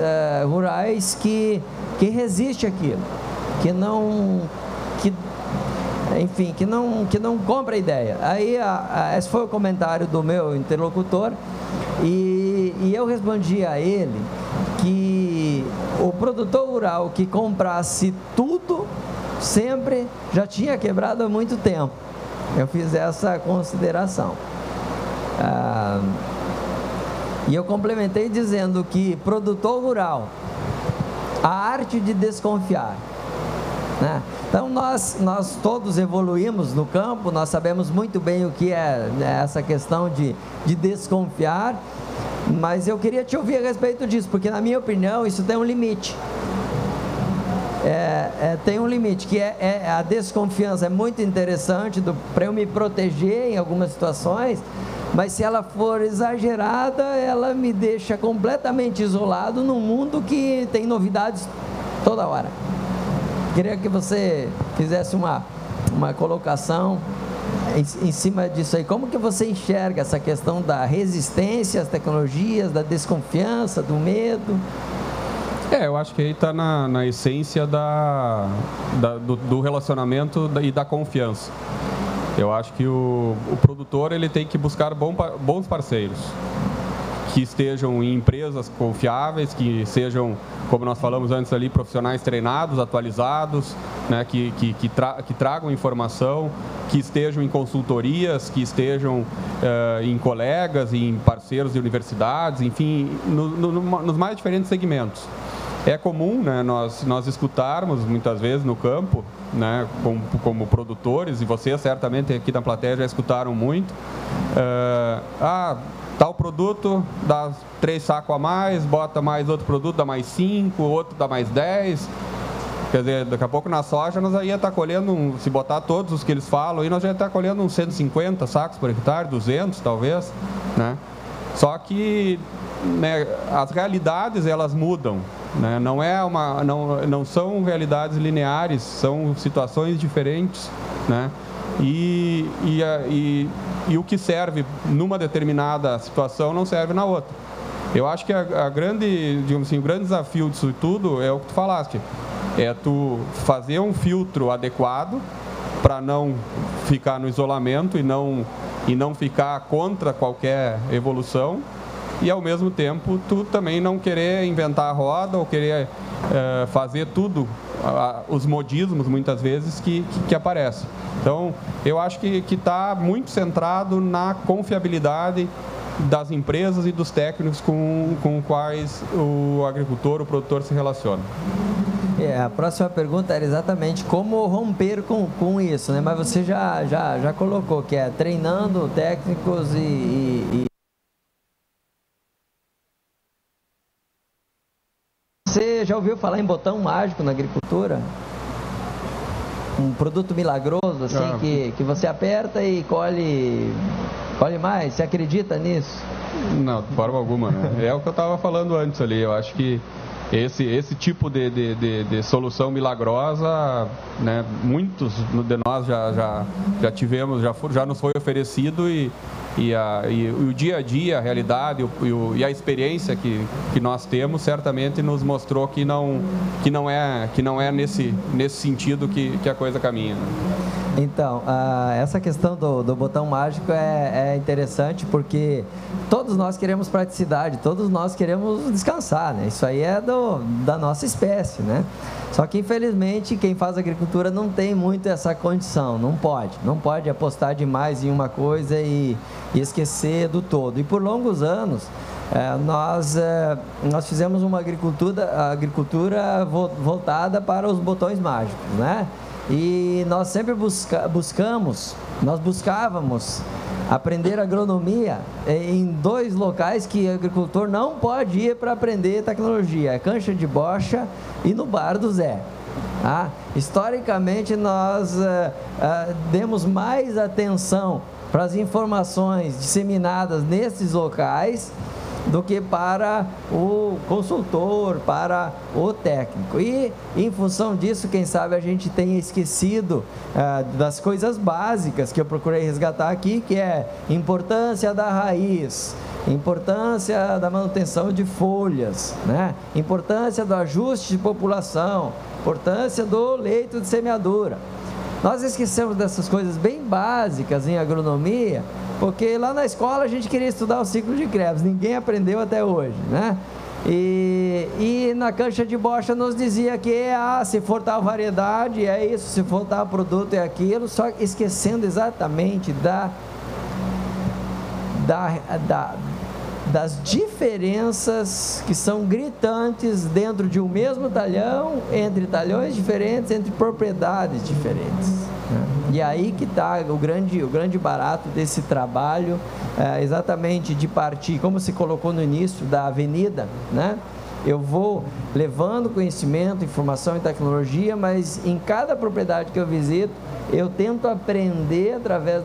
rurais que resiste àquilo, que não compra a ideia. Aí esse foi o comentário do meu interlocutor e eu respondi a ele que o produtor rural que comprasse tudo sempre já tinha quebrado há muito tempo. Eu fiz essa consideração. E eu complementei dizendo que produtor rural a arte de desconfiar, né? Então nós todos evoluímos no campo, nós sabemos muito bem o que é, né, essa questão de desconfiar, mas eu queria te ouvir a respeito disso, porque na minha opinião isso tem um limite. Tem um limite, que a desconfiança é muito interessante para eu me proteger em algumas situações, mas se ela for exagerada, ela me deixa completamente isolado num mundo que tem novidades toda hora. Queria que você fizesse uma colocação em cima disso aí. Como que você enxerga essa questão da resistência às tecnologias, da desconfiança, do medo? Eu acho que aí está na essência do relacionamento e da confiança. Eu acho que o produtor ele tem que buscar bons parceiros, que estejam em empresas confiáveis, que sejam, como nós falamos antes ali, profissionais treinados, atualizados, né, que tragam informação, que estejam em consultorias, que estejam em colegas, em parceiros de universidades, enfim, nos mais diferentes segmentos. É comum, né, nós escutarmos muitas vezes no campo, né, como produtores, e vocês certamente aqui na plateia já escutaram muito, tal produto dá 3 sacos a mais, bota mais outro produto, dá mais 5, outro dá mais 10. Quer dizer, daqui a pouco na soja nós ia estar colhendo, se botar todos os que eles falam, aí nós já ia estar colhendo uns 150 sacos por hectare, 200 talvez, né? Só que, né, as realidades elas mudam, né? Não são realidades lineares, são situações diferentes, né? E o que serve numa determinada situação não serve na outra. Eu acho que a grande, digamos assim, o grande desafio disso tudo é o que tu falaste, é tu fazer um filtro adequado para não ficar no isolamento e não ficar contra qualquer evolução, e ao mesmo tempo tu também não querer inventar a roda ou querer fazer tudo, os modismos muitas vezes que aparecem. Então eu acho que está muito centrado na confiabilidade das empresas e dos técnicos com quais o agricultor, o produtor se relaciona. A próxima pergunta era exatamente como romper com isso, né? Mas você já colocou que é treinando técnicos e... Você já ouviu falar em botão mágico na agricultura? Um produto milagroso, assim, que você aperta e colhe mais? Você acredita nisso? Não, de forma alguma, né? É o que eu estava falando antes ali. Eu acho que esse tipo de solução milagrosa, né, muitos de nós já tivemos, já nos foi oferecido, e o dia a dia, a realidade e a experiência que nós temos certamente nos mostrou que não é nesse sentido que a coisa caminha, né? Então, essa questão do botão mágico é interessante, porque todos nós queremos praticidade, todos nós queremos descansar, né? Isso aí é da nossa espécie, né? Só que, infelizmente, quem faz agricultura não tem muito essa condição, não pode apostar demais em uma coisa e esquecer do todo. E por longos anos, nós fizemos uma agricultura voltada para os botões mágicos, né? E nós sempre buscávamos aprender agronomia em 2 locais que o agricultor não pode ir para aprender tecnologia: a Cancha de Bocha e no Bar do Zé. Historicamente, nós demos mais atenção para as informações disseminadas nesses locais do que para o consultor, para o técnico. E, em função disso, quem sabe a gente tenha esquecido das coisas básicas que eu procurei resgatar aqui, que é importância da raiz, importância da manutenção de folhas, né? Importância do ajuste de população, importância do leito de semeadura. Nós esquecemos dessas coisas bem básicas em agronomia, porque lá na escola a gente queria estudar o ciclo de Krebs, ninguém aprendeu até hoje, né? E na Cancha de Bocha nos dizia que se for tal variedade é isso, se for tal produto é aquilo, só das diferenças que são gritantes dentro de um mesmo talhão, entre talhões diferentes, entre propriedades diferentes, né? E aí que está o grande barato desse trabalho, exatamente de partir, como se colocou no início da avenida, né? Eu vou levando conhecimento, informação e tecnologia, mas em cada propriedade que eu visito, eu tento aprender através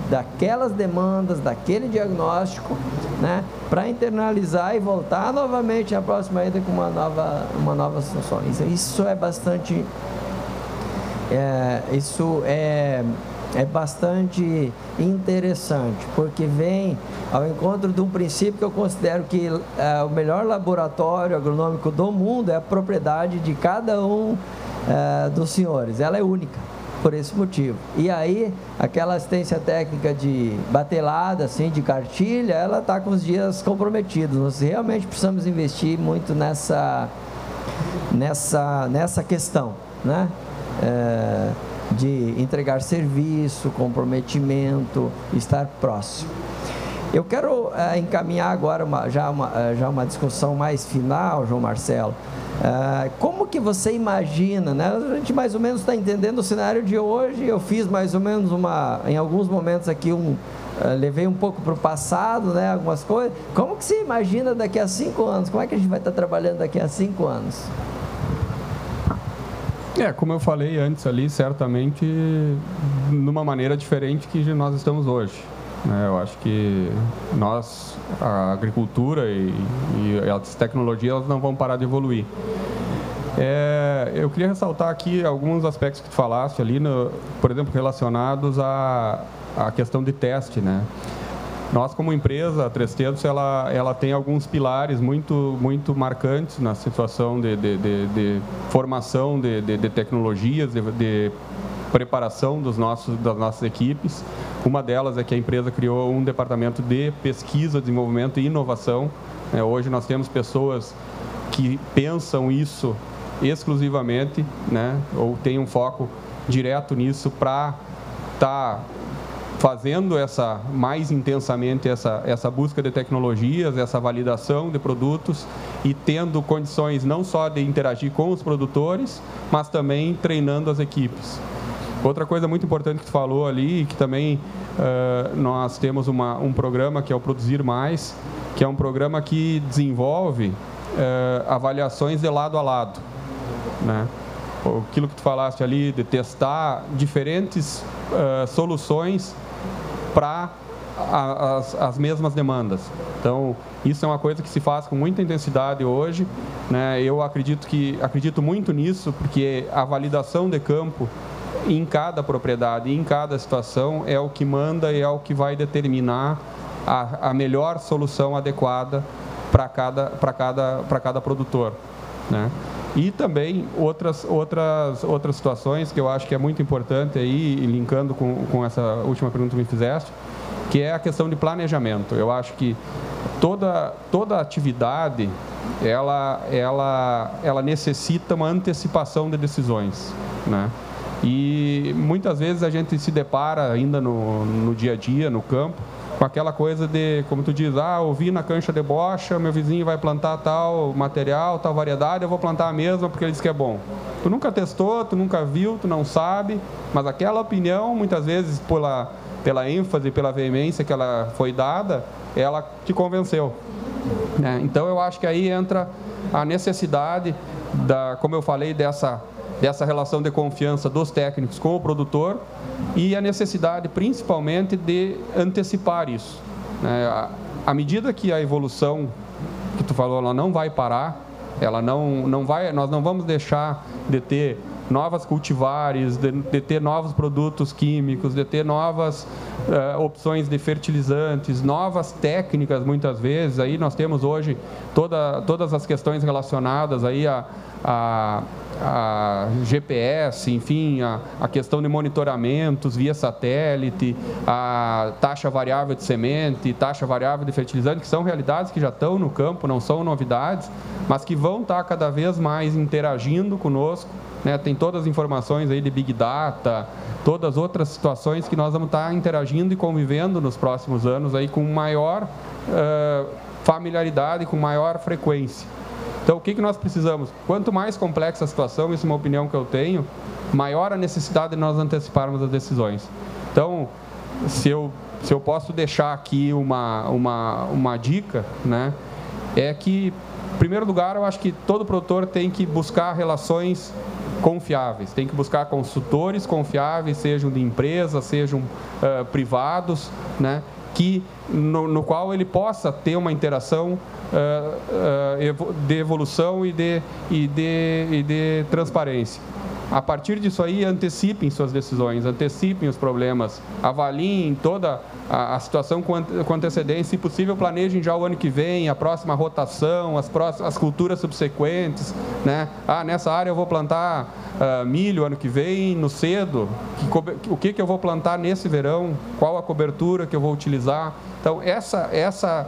daquelas demandas, daquele diagnóstico, né, para internalizar e voltar novamente na próxima ida com uma nova solução. Isso é bastante, bastante interessante, porque vem ao encontro de um princípio que eu considero que o melhor laboratório agronômico do mundo é a propriedade de cada um dos senhores. Ela é única por esse motivo. E aí, aquela assistência técnica de batelada, assim, de cartilha, ela está com os dias comprometidos. Nós realmente precisamos investir muito nessa questão, né? De entregar serviço, comprometimento, estar próximo. Eu quero encaminhar agora já uma discussão mais final, João Marcelo. Como que você imagina, né? A gente mais ou menos está entendendo o cenário de hoje. Eu fiz mais ou menos em alguns momentos aqui levei um pouco para o passado, né? Algumas coisas. Como que você imagina daqui a 5 anos? Como é que a gente vai estar trabalhando daqui a 5 anos? Como eu falei antes ali, certamente numa maneira diferente que nós estamos hoje. Eu acho que a agricultura e as tecnologias, elas não vão parar de evoluir. Eu queria ressaltar aqui alguns aspectos que tu falaste ali, por exemplo, relacionados à questão de teste, né? Nós, como empresa, a Três Tentos, ela tem alguns pilares muito marcantes na situação de formação de tecnologias, de preparação das nossas equipes. Uma delas é que a empresa criou um departamento de pesquisa, desenvolvimento e inovação. Hoje nós temos pessoas que pensam isso exclusivamente, né? Ou tem um foco direto nisso para estar fazendo mais intensamente essa busca de tecnologias, essa validação de produtos e tendo condições não só de interagir com os produtores, mas também treinando as equipes. Outra coisa muito importante que tu falou ali, que também nós temos um programa que é o Produzir Mais, que é um programa que desenvolve avaliações de lado a lado, né? Aquilo que tu falaste ali, de testar diferentes soluções para as mesmas demandas. Então, isso é uma coisa que se faz com muita intensidade hoje, né? Eu acredito muito nisso, porque a validação de campo em cada propriedade, em cada situação, é o que manda e é o que vai determinar a melhor solução adequada para cada produtor, né? E também outras situações que eu acho que é muito importante aí, linkando com essa última pergunta que me fizeste, que é a questão de planejamento. Eu acho que toda atividade ela necessita uma antecipação de decisões, né? E muitas vezes a gente se depara ainda no dia a dia, no campo, com aquela coisa de, como tu diz, ouvi na cancha de bocha, meu vizinho vai plantar tal material, tal variedade, eu vou plantar a mesma porque ele diz que é bom. Tu nunca testou, tu nunca viu, tu não sabe, mas aquela opinião, muitas vezes, pela ênfase, pela veemência que ela foi dada, ela te convenceu, né? Então, eu acho que aí entra a necessidade, como eu falei, dessa relação de confiança dos técnicos com o produtor e a necessidade, principalmente, de antecipar isso, né? À medida que a evolução que tu falou, ela não vai parar, nós não vamos deixar de ter novas cultivares, de ter novos produtos químicos, de ter novas opções de fertilizantes, novas técnicas, muitas vezes. Aí nós temos hoje todas as questões relacionadas aí a GPS, enfim, a questão de monitoramentos via satélite, a taxa variável de semente, taxa variável de fertilizante, que são realidades que já estão no campo, não são novidades, mas que vão estar cada vez mais interagindo conosco, né? Tem todas as informações aí de Big Data, todas as outras situações que nós vamos estar interagindo e convivendo nos próximos anos aí com maior familiaridade, com maior frequência. Então, o que nós precisamos? Quanto mais complexa a situação, isso é uma opinião que eu tenho, maior a necessidade de nós anteciparmos as decisões. Então, se eu posso deixar aqui uma dica, né, é que, em primeiro lugar, eu acho que todo produtor tem que buscar relações confiáveis, tem que buscar consultores confiáveis, sejam de empresas, sejam privados, né, no qual ele possa ter uma interação de evolução e de transparência. A partir disso aí, antecipem suas decisões, antecipem os problemas, avaliem toda a situação com antecedência, se possível, planejem já o ano que vem, a próxima rotação, as culturas subsequentes, né? Nessa área eu vou plantar milho ano que vem, no cedo, o que eu vou plantar nesse verão, qual a cobertura que eu vou utilizar. Então, essa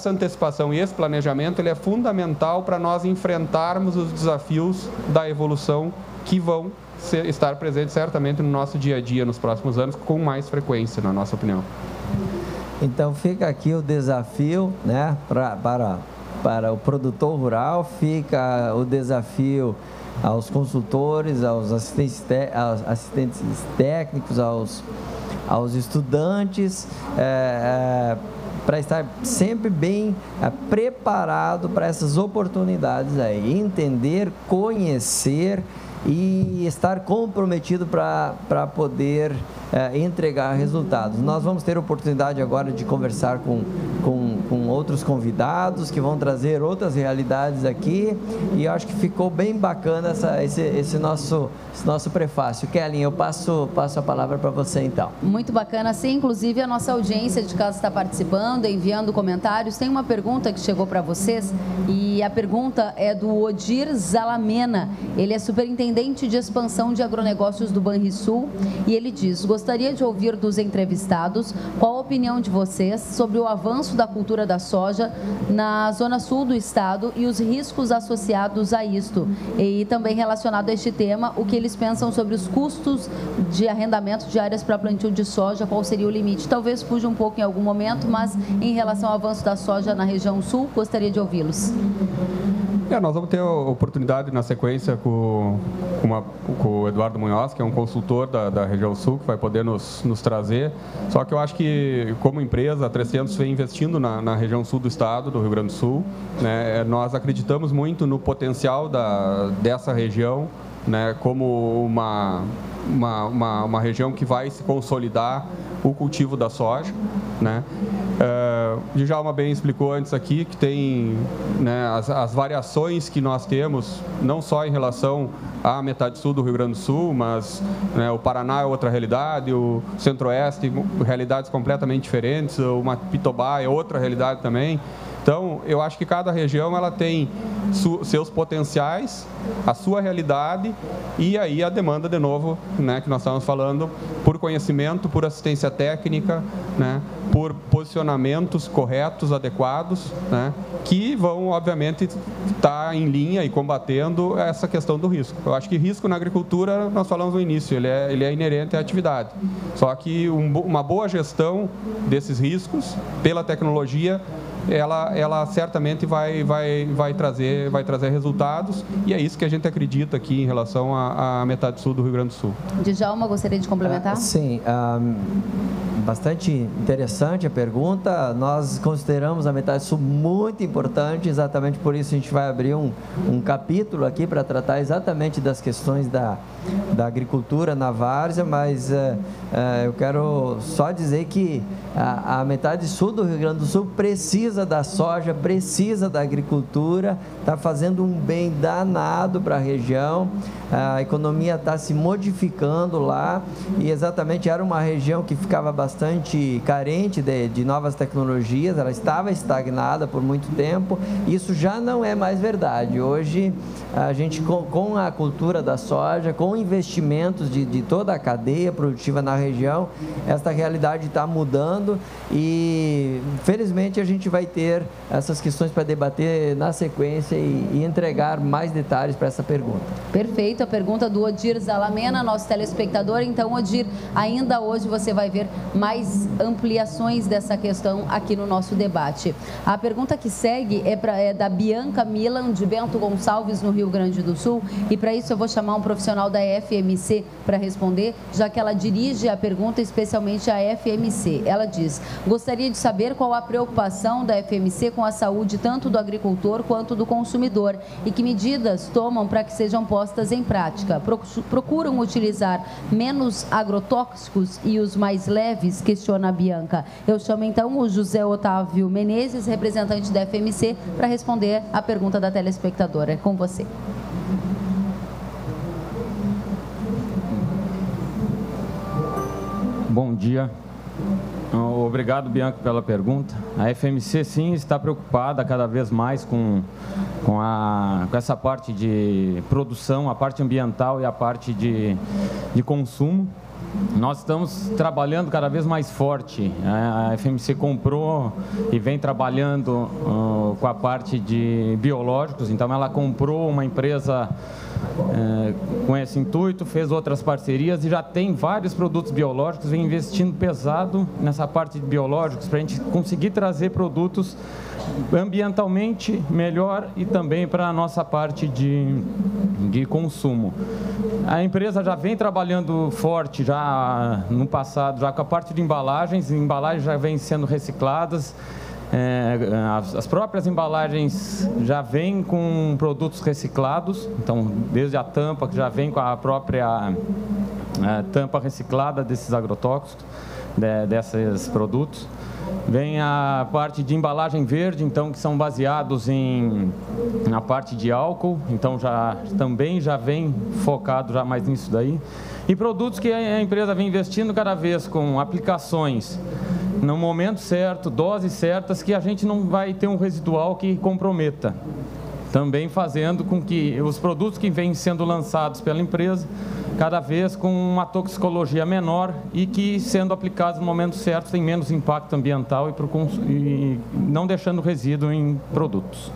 antecipação e esse planejamento, ele é fundamental para nós enfrentarmos os desafios da evolução que vão estar presentes certamente no nosso dia a dia nos próximos anos, com mais frequência, na nossa opinião. Então fica aqui o desafio, né, para o produtor rural, fica o desafio aos consultores, aos assistentes técnicos, aos estudantes, para estar sempre bem preparado para essas oportunidades aí, entender, conhecer e estar comprometido para poder entregar resultados. Nós vamos ter oportunidade agora de conversar com outros convidados que vão trazer outras realidades aqui, e eu acho que ficou bem bacana esse nosso prefácio. Kellen, eu passo a palavra para você então. Muito bacana, sim. Inclusive a nossa audiência de casa está participando, enviando comentários. Tem uma pergunta que chegou para vocês, e a pergunta é do Odir Zalamena. Ele é superintendente de expansão de agronegócios do Banrisul, e ele diz: gostaria de ouvir dos entrevistados qual a opinião de vocês sobre o avanço da cultura da soja na zona sul do estado e os riscos associados a isto, e também relacionado a este tema, o que eles pensam sobre os custos de arrendamento de áreas para plantio de soja, qual seria o limite. Talvez fuja um pouco em algum momento, mas em relação ao avanço da soja na região sul, gostaria de ouvi-los. Nós vamos ter a oportunidade na sequência com o Eduardo Munhoz, que é um consultor da região sul, que vai poder nos trazer. Só que eu acho que, como empresa, a 300 vem investindo na região sul do estado, do Rio Grande do Sul, né? Nós acreditamos muito no potencial dessa região, né, como uma região que vai se consolidar o cultivo da soja, né? Djalma bem explicou antes aqui que tem, né, as variações que nós temos, não só em relação à metade sul do Rio Grande do Sul, mas, né, o Paraná é outra realidade, o Centro-Oeste, realidades completamente diferentes, o Matipitobá é outra realidade também. Então, eu acho que cada região ela tem seus potenciais, a sua realidade, e aí a demanda, de novo, né, que nós estamos falando, por conhecimento, por assistência técnica, né, por posicionamentos corretos, adequados, né, que vão, obviamente, estar em linha e combatendo essa questão do risco. Eu acho que risco na agricultura, nós falamos no início, ele é inerente à atividade. Só que uma boa gestão desses riscos, pela tecnologia, ela certamente vai trazer resultados, e é isso que a gente acredita aqui em relação à metade sul do Rio Grande do Sul. Djalma, gostaria de complementar? Sim, bastante interessante a pergunta. Nós consideramos a metade sul muito importante, exatamente por isso a gente vai abrir um capítulo aqui para tratar exatamente das questões da agricultura na várzea, mas eu quero só dizer que a metade sul do Rio Grande do Sul precisa da soja, precisa da agricultura, está fazendo um bem danado para a região, a economia está se modificando lá, e exatamente era uma região que ficava bastante bastante carente de novas tecnologias, ela estava estagnada por muito tempo. Isso já não é mais verdade. Hoje, a gente, com a cultura da soja, com investimentos de toda a cadeia produtiva na região, esta realidade está mudando e, felizmente, a gente vai ter essas questões para debater na sequência e entregar mais detalhes para essa pergunta. Perfeito, a pergunta do Odir Zalamena, nosso telespectador. Então, Odir, ainda hoje você vai ver mais ampliações dessa questão aqui no nosso debate. A pergunta que segue é da Bianca Milan, de Bento Gonçalves, no Rio Grande do Sul. E para isso eu vou chamar um profissional da FMC para responder, já que ela dirige a pergunta especialmente à FMC. Ela diz: gostaria de saber qual a preocupação da FMC com a saúde tanto do agricultor quanto do consumidor e que medidas tomam para que sejam postas em prática. Procuram utilizar menos agrotóxicos e os mais leves? Questiona a Bianca. Eu chamo então o José Otávio Menezes, representante da FMC, para responder a pergunta da telespectadora. É com você. Bom dia. Obrigado, Bianca, pela pergunta. A FMC, sim, está preocupada cada vez mais com essa parte de produção, a parte ambiental e a parte de consumo. Nós estamos trabalhando cada vez mais forte. A FMC comprou e vem trabalhando com a parte de biológicos. Então, ela comprou uma empresa com esse intuito, fez outras parcerias e já tem vários produtos biológicos, vem investindo pesado nessa parte de biológicos para a gente conseguir trazer produtos ambientalmente melhor e também para a nossa parte de consumo. A empresa já vem trabalhando forte já no passado, já com a parte de embalagens já vêm sendo recicladas. As próprias embalagens já vêm com produtos reciclados, então desde a tampa, que já vem com a própria tampa reciclada desses agrotóxicos, desses produtos. Vem a parte de embalagem verde, então, que são baseados na parte de álcool, então também já vem focado já mais nisso daí. E produtos que a empresa vem investindo cada vez com aplicações no momento certo, doses certas, que a gente não vai ter um residual que comprometa. Também fazendo com que os produtos que vêm sendo lançados pela empresa, cada vez com uma toxicologia menor e que, sendo aplicados no momento certo, tem menos impacto ambiental e não deixando resíduo em produtos.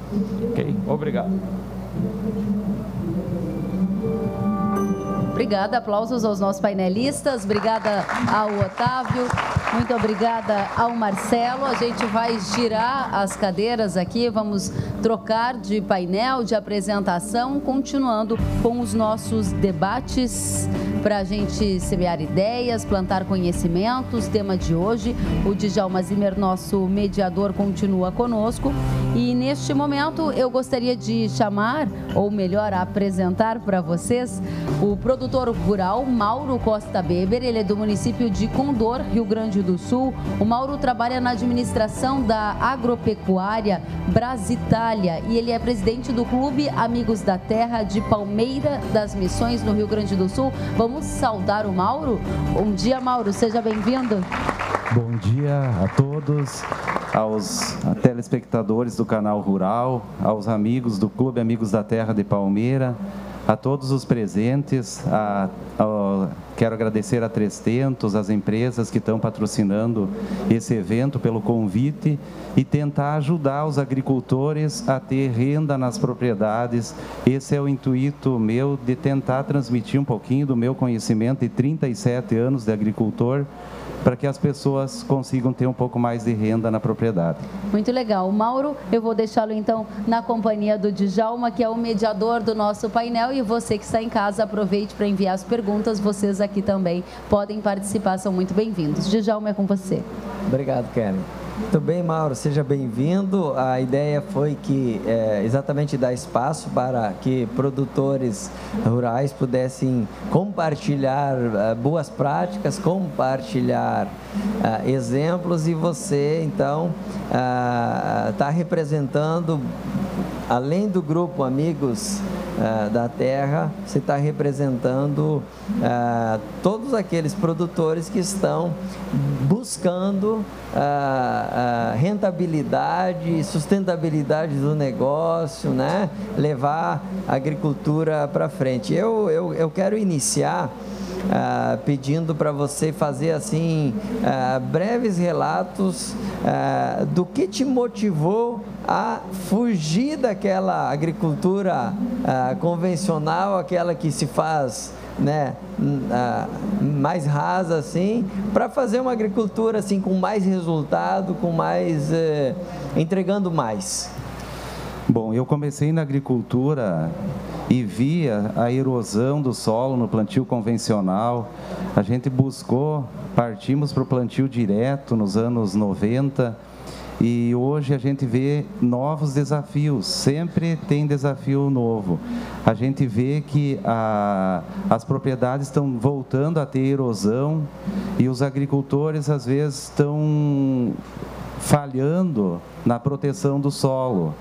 Ok? Obrigado. Obrigada, aplausos aos nossos painelistas, obrigada ao Otávio, muito obrigada ao Marcelo. A gente vai girar as cadeiras aqui, vamos trocar de painel, de apresentação, continuando com os nossos debates para a gente semear ideias, plantar conhecimentos. Tema de hoje, o Djalma Zimmer, nosso mediador, continua conosco. E neste momento eu gostaria de chamar, ou melhor, apresentar para vocês o produtor rural Mauro Costa Beber. Ele é do município de Condor, Rio Grande do Sul. O Mauro trabalha na administração da agropecuária Brasitália e ele é presidente do Clube Amigos da Terra de Palmeira das Missões, no Rio Grande do Sul. Vamos saudar o Mauro. Bom dia, Mauro, seja bem-vindo. Bom dia a todos, aos telespectadores do canal Rural, aos amigos do Clube Amigos da Terra de Palmeira, a todos os presentes. Quero agradecer a 300, as empresas que estão patrocinando esse evento, pelo convite e tentar ajudar os agricultores a ter renda nas propriedades. Esse é o intuito meu, de tentar transmitir um pouquinho do meu conhecimento de 37 anos de agricultor, para que as pessoas consigam ter um pouco mais de renda na propriedade. Muito legal. Mauro, eu vou deixá-lo então na companhia do Djalma, que é o mediador do nosso painel, e você que está em casa, aproveite para enviar as perguntas. Vocês aqui também podem participar, são muito bem-vindos. Djalma, é com você. Obrigado, Karen. Muito bem, Mauro, seja bem-vindo. A ideia foi que exatamente dar espaço para que produtores rurais pudessem compartilhar boas práticas, compartilhar exemplos, e você, então, está representando, além do grupo Amigos da terra, você está representando todos aqueles produtores que estão buscando rentabilidade e sustentabilidade do negócio, né? Levar a agricultura para frente. Eu quero iniciar pedindo para você fazer assim breves relatos do que te motivou a fugir daquela agricultura convencional, aquela que se faz, né, mais rasa assim, para fazer uma agricultura assim com mais resultado, com mais entregando mais. Bom, eu comecei na agricultura e via a erosão do solo no plantio convencional. A gente partimos para o plantio direto nos anos 90 e hoje a gente vê novos desafios, sempre tem desafio novo. A gente vê que as propriedades estão voltando a ter erosão e os agricultores às vezes estão falhando na proteção do solo.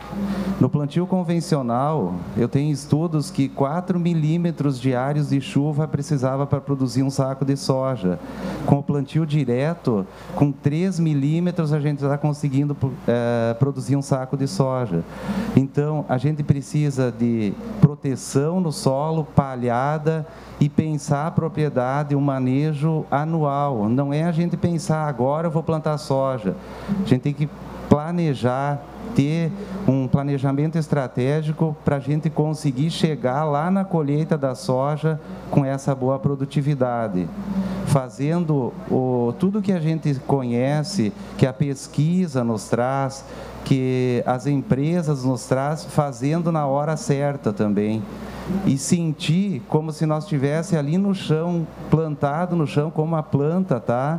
No plantio convencional, eu tenho estudos que 4 milímetros diários de chuva precisava para produzir um saco de soja. Com o plantio direto, com 3 milímetros a gente está conseguindo produzir um saco de soja. Então, a gente precisa de proteção no solo, palhada, e pensar a propriedade, o manejo anual. Não é a gente pensar, agora eu vou plantar soja. A gente tem que planejar, ter um planejamento estratégico para a gente conseguir chegar lá na colheita da soja com essa boa produtividade. Fazendo tudo que a gente conhece, que a pesquisa nos traz, que as empresas nos traz, fazendo na hora certa também. E sentir como se nós estivéssemos ali no chão, plantado no chão como a planta, tá?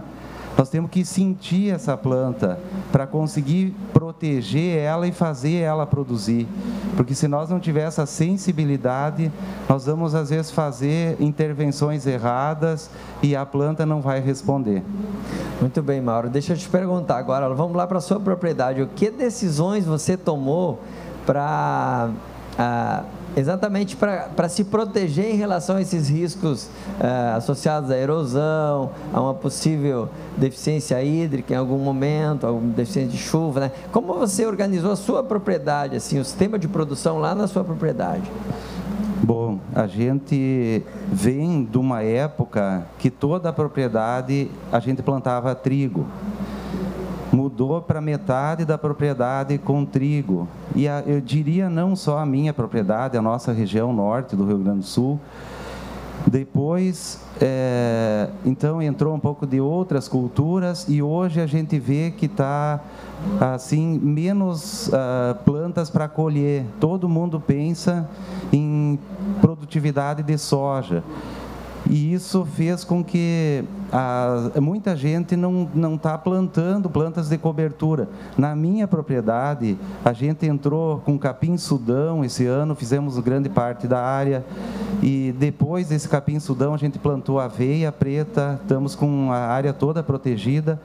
Nós temos que sentir essa planta para conseguir proteger ela e fazer ela produzir. Porque se nós não tivermos essa sensibilidade, nós vamos às vezes fazer intervenções erradas e a planta não vai responder. Muito bem, Mauro. Deixa eu te perguntar agora, vamos lá para a sua propriedade. O que decisões você tomou para... exatamente para se proteger em relação a esses riscos associados à erosão, a uma possível deficiência hídrica em algum momento, alguma deficiência de chuva, né? Como você organizou a sua propriedade, assim, o sistema de produção lá na sua propriedade? Bom, a gente vem de uma época que toda a propriedade a gente plantava trigo. Mudou para metade da propriedade com trigo. E eu diria não só a minha propriedade, a nossa região norte do Rio Grande do Sul. Depois, então entrou um pouco de outras culturas e hoje a gente vê que está assim, menos plantas para colher. Todo mundo pensa em produtividade de soja. E isso fez com que muita gente não está plantando plantas de cobertura. Na minha propriedade, a gente entrou com capim-sudão esse ano, fizemos grande parte da área, e depois desse capim-sudão a gente plantou aveia preta, estamos com a área toda protegida.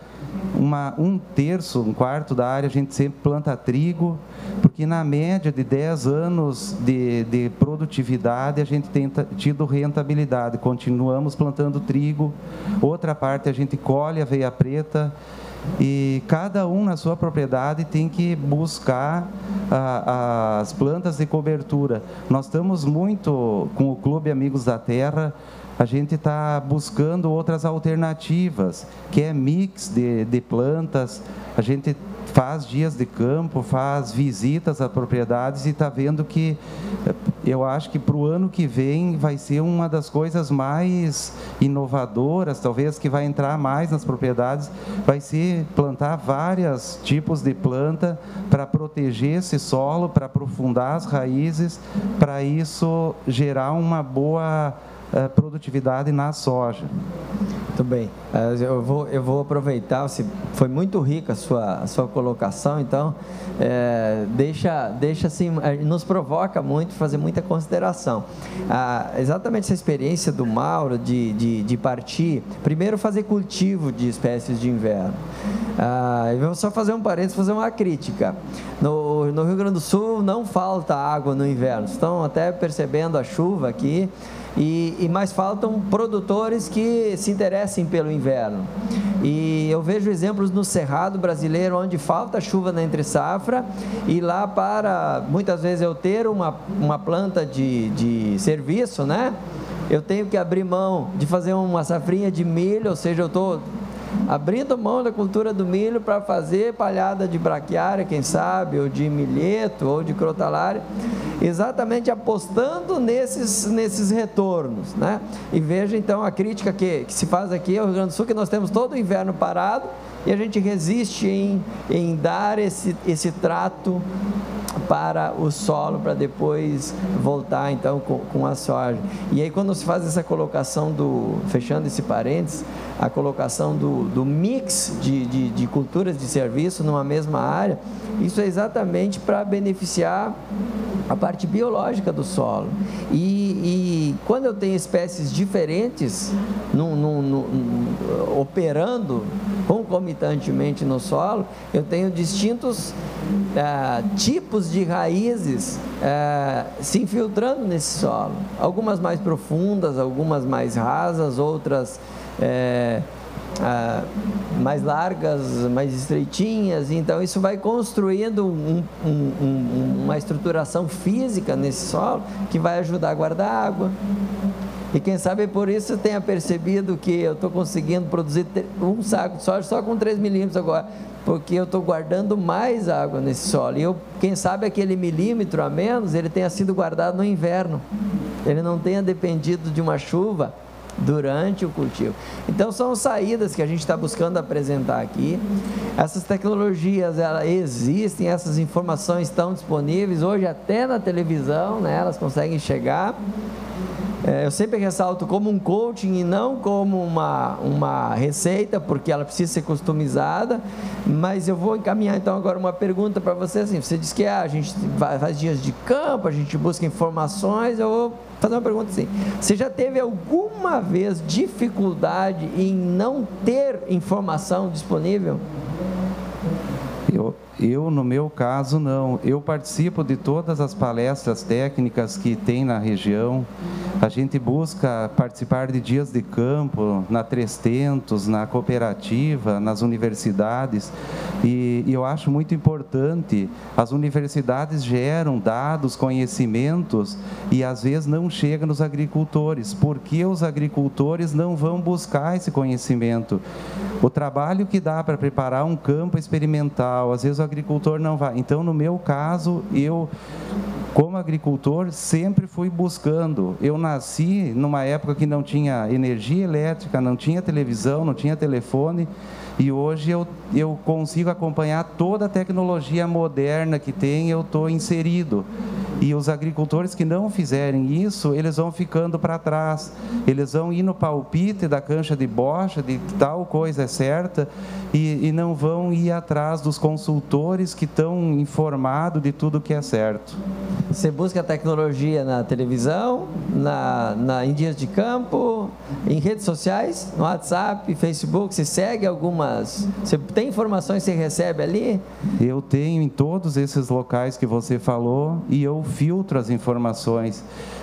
Um quarto da área a gente sempre planta trigo, porque na média de 10 anos de produtividade a gente tem tido rentabilidade, continuamos plantando trigo, outra parte a gente colhe aveia preta, e cada um na sua propriedade tem que buscar as plantas de cobertura. Nós estamos muito com o Clube Amigos da Terra, a gente está buscando outras alternativas, que é mix de plantas. A gente faz dias de campo, faz visitas a propriedades e está vendo que, eu acho que para o ano que vem vai ser uma das coisas mais inovadoras, talvez que vai entrar mais nas propriedades, vai ser plantar vários tipos de planta para proteger esse solo, para aprofundar as raízes, para isso gerar uma boa produtividade na soja. Muito bem. Eu vou aproveitar, foi muito rica a sua colocação, então deixa assim, nos provoca muito, fazer muita consideração. Exatamente essa experiência do Mauro de partir, primeiro fazer cultivo de espécies de inverno. Eu vou só fazer um parênteses, fazer uma crítica. No Rio Grande do Sul não falta água no inverno, estão até percebendo a chuva aqui. Mas faltam produtores que se interessem pelo inverno. E eu vejo exemplos no Cerrado brasileiro, onde falta chuva na entre-safra, e lá para, muitas vezes, eu ter uma planta de serviço, né? Eu tenho que abrir mão de fazer uma safrinha de milho, ou seja, eu estou abrindo mão da cultura do milho para fazer palhada de braquiária, quem sabe, ou de milheto, ou de crotalária, exatamente apostando nesses retornos, né? E veja então a crítica que se faz aqui ao Rio Grande do Sul, que nós temos todo o inverno parado e a gente resiste em dar esse trato para o solo, para depois voltar então com a soja. E aí quando se faz essa colocação fechando esse parênteses, a colocação do mix de culturas de serviço numa mesma área, isso é exatamente para beneficiar a parte biológica do solo. E quando eu tenho espécies diferentes operando concomitantemente no solo, eu tenho distintos tipos de raízes se infiltrando nesse solo. Algumas mais profundas, algumas mais rasas, outras mais largas, mais estreitinhas. Então isso vai construindo uma estruturação física nesse solo que vai ajudar a guardar água. E quem sabe por isso tenha percebido que eu estou conseguindo produzir um saco de soja só com 3 milímetros agora, porque eu estou guardando mais água nesse solo. E quem sabe aquele milímetro a menos, ele tenha sido guardado no inverno, ele não tenha dependido de uma chuva durante o cultivo. Então são saídas que a gente está buscando apresentar aqui. Essas tecnologias, elas existem, essas informações estão disponíveis hoje até na televisão, né? Elas conseguem chegar. Eu sempre ressalto como um coaching e não como uma receita, porque ela precisa ser customizada. Mas eu vou encaminhar então agora uma pergunta para você. Assim, você disse que a gente faz dias de campo, a gente busca informações. Eu vou fazer uma pergunta assim: você já teve alguma vez dificuldade em não ter informação disponível? Eu, no meu caso, não. Eu participo de todas as palestras técnicas que tem na região. A gente busca participar de dias de campo, na 300, na cooperativa, nas universidades. E eu acho muito importante, as universidades geram dados, conhecimentos, e às vezes não chega nos agricultores. Porque os agricultores não vão buscar esse conhecimento? O trabalho que dá para preparar um campo experimental, às vezes o agricultor não vai. Então, no meu caso, eu, como agricultor, sempre fui buscando. Eu nasci numa época que não tinha energia elétrica, não tinha televisão, não tinha telefone, e hoje eu consigo acompanhar toda a tecnologia moderna que tem, eu estou inserido. E os agricultores que não fizerem isso, eles vão ficando para trás. Eles vão ir no palpite da cancha de bocha, de tal coisa é certa, e não vão ir atrás dos consultores que estão informados de tudo que é certo. Você busca a tecnologia na televisão, em dias de campo, em redes sociais, no WhatsApp, Facebook, você segue algumas... Você tem informações que você recebe ali? Eu tenho em todos esses locais que você falou, e eu filtro as informações,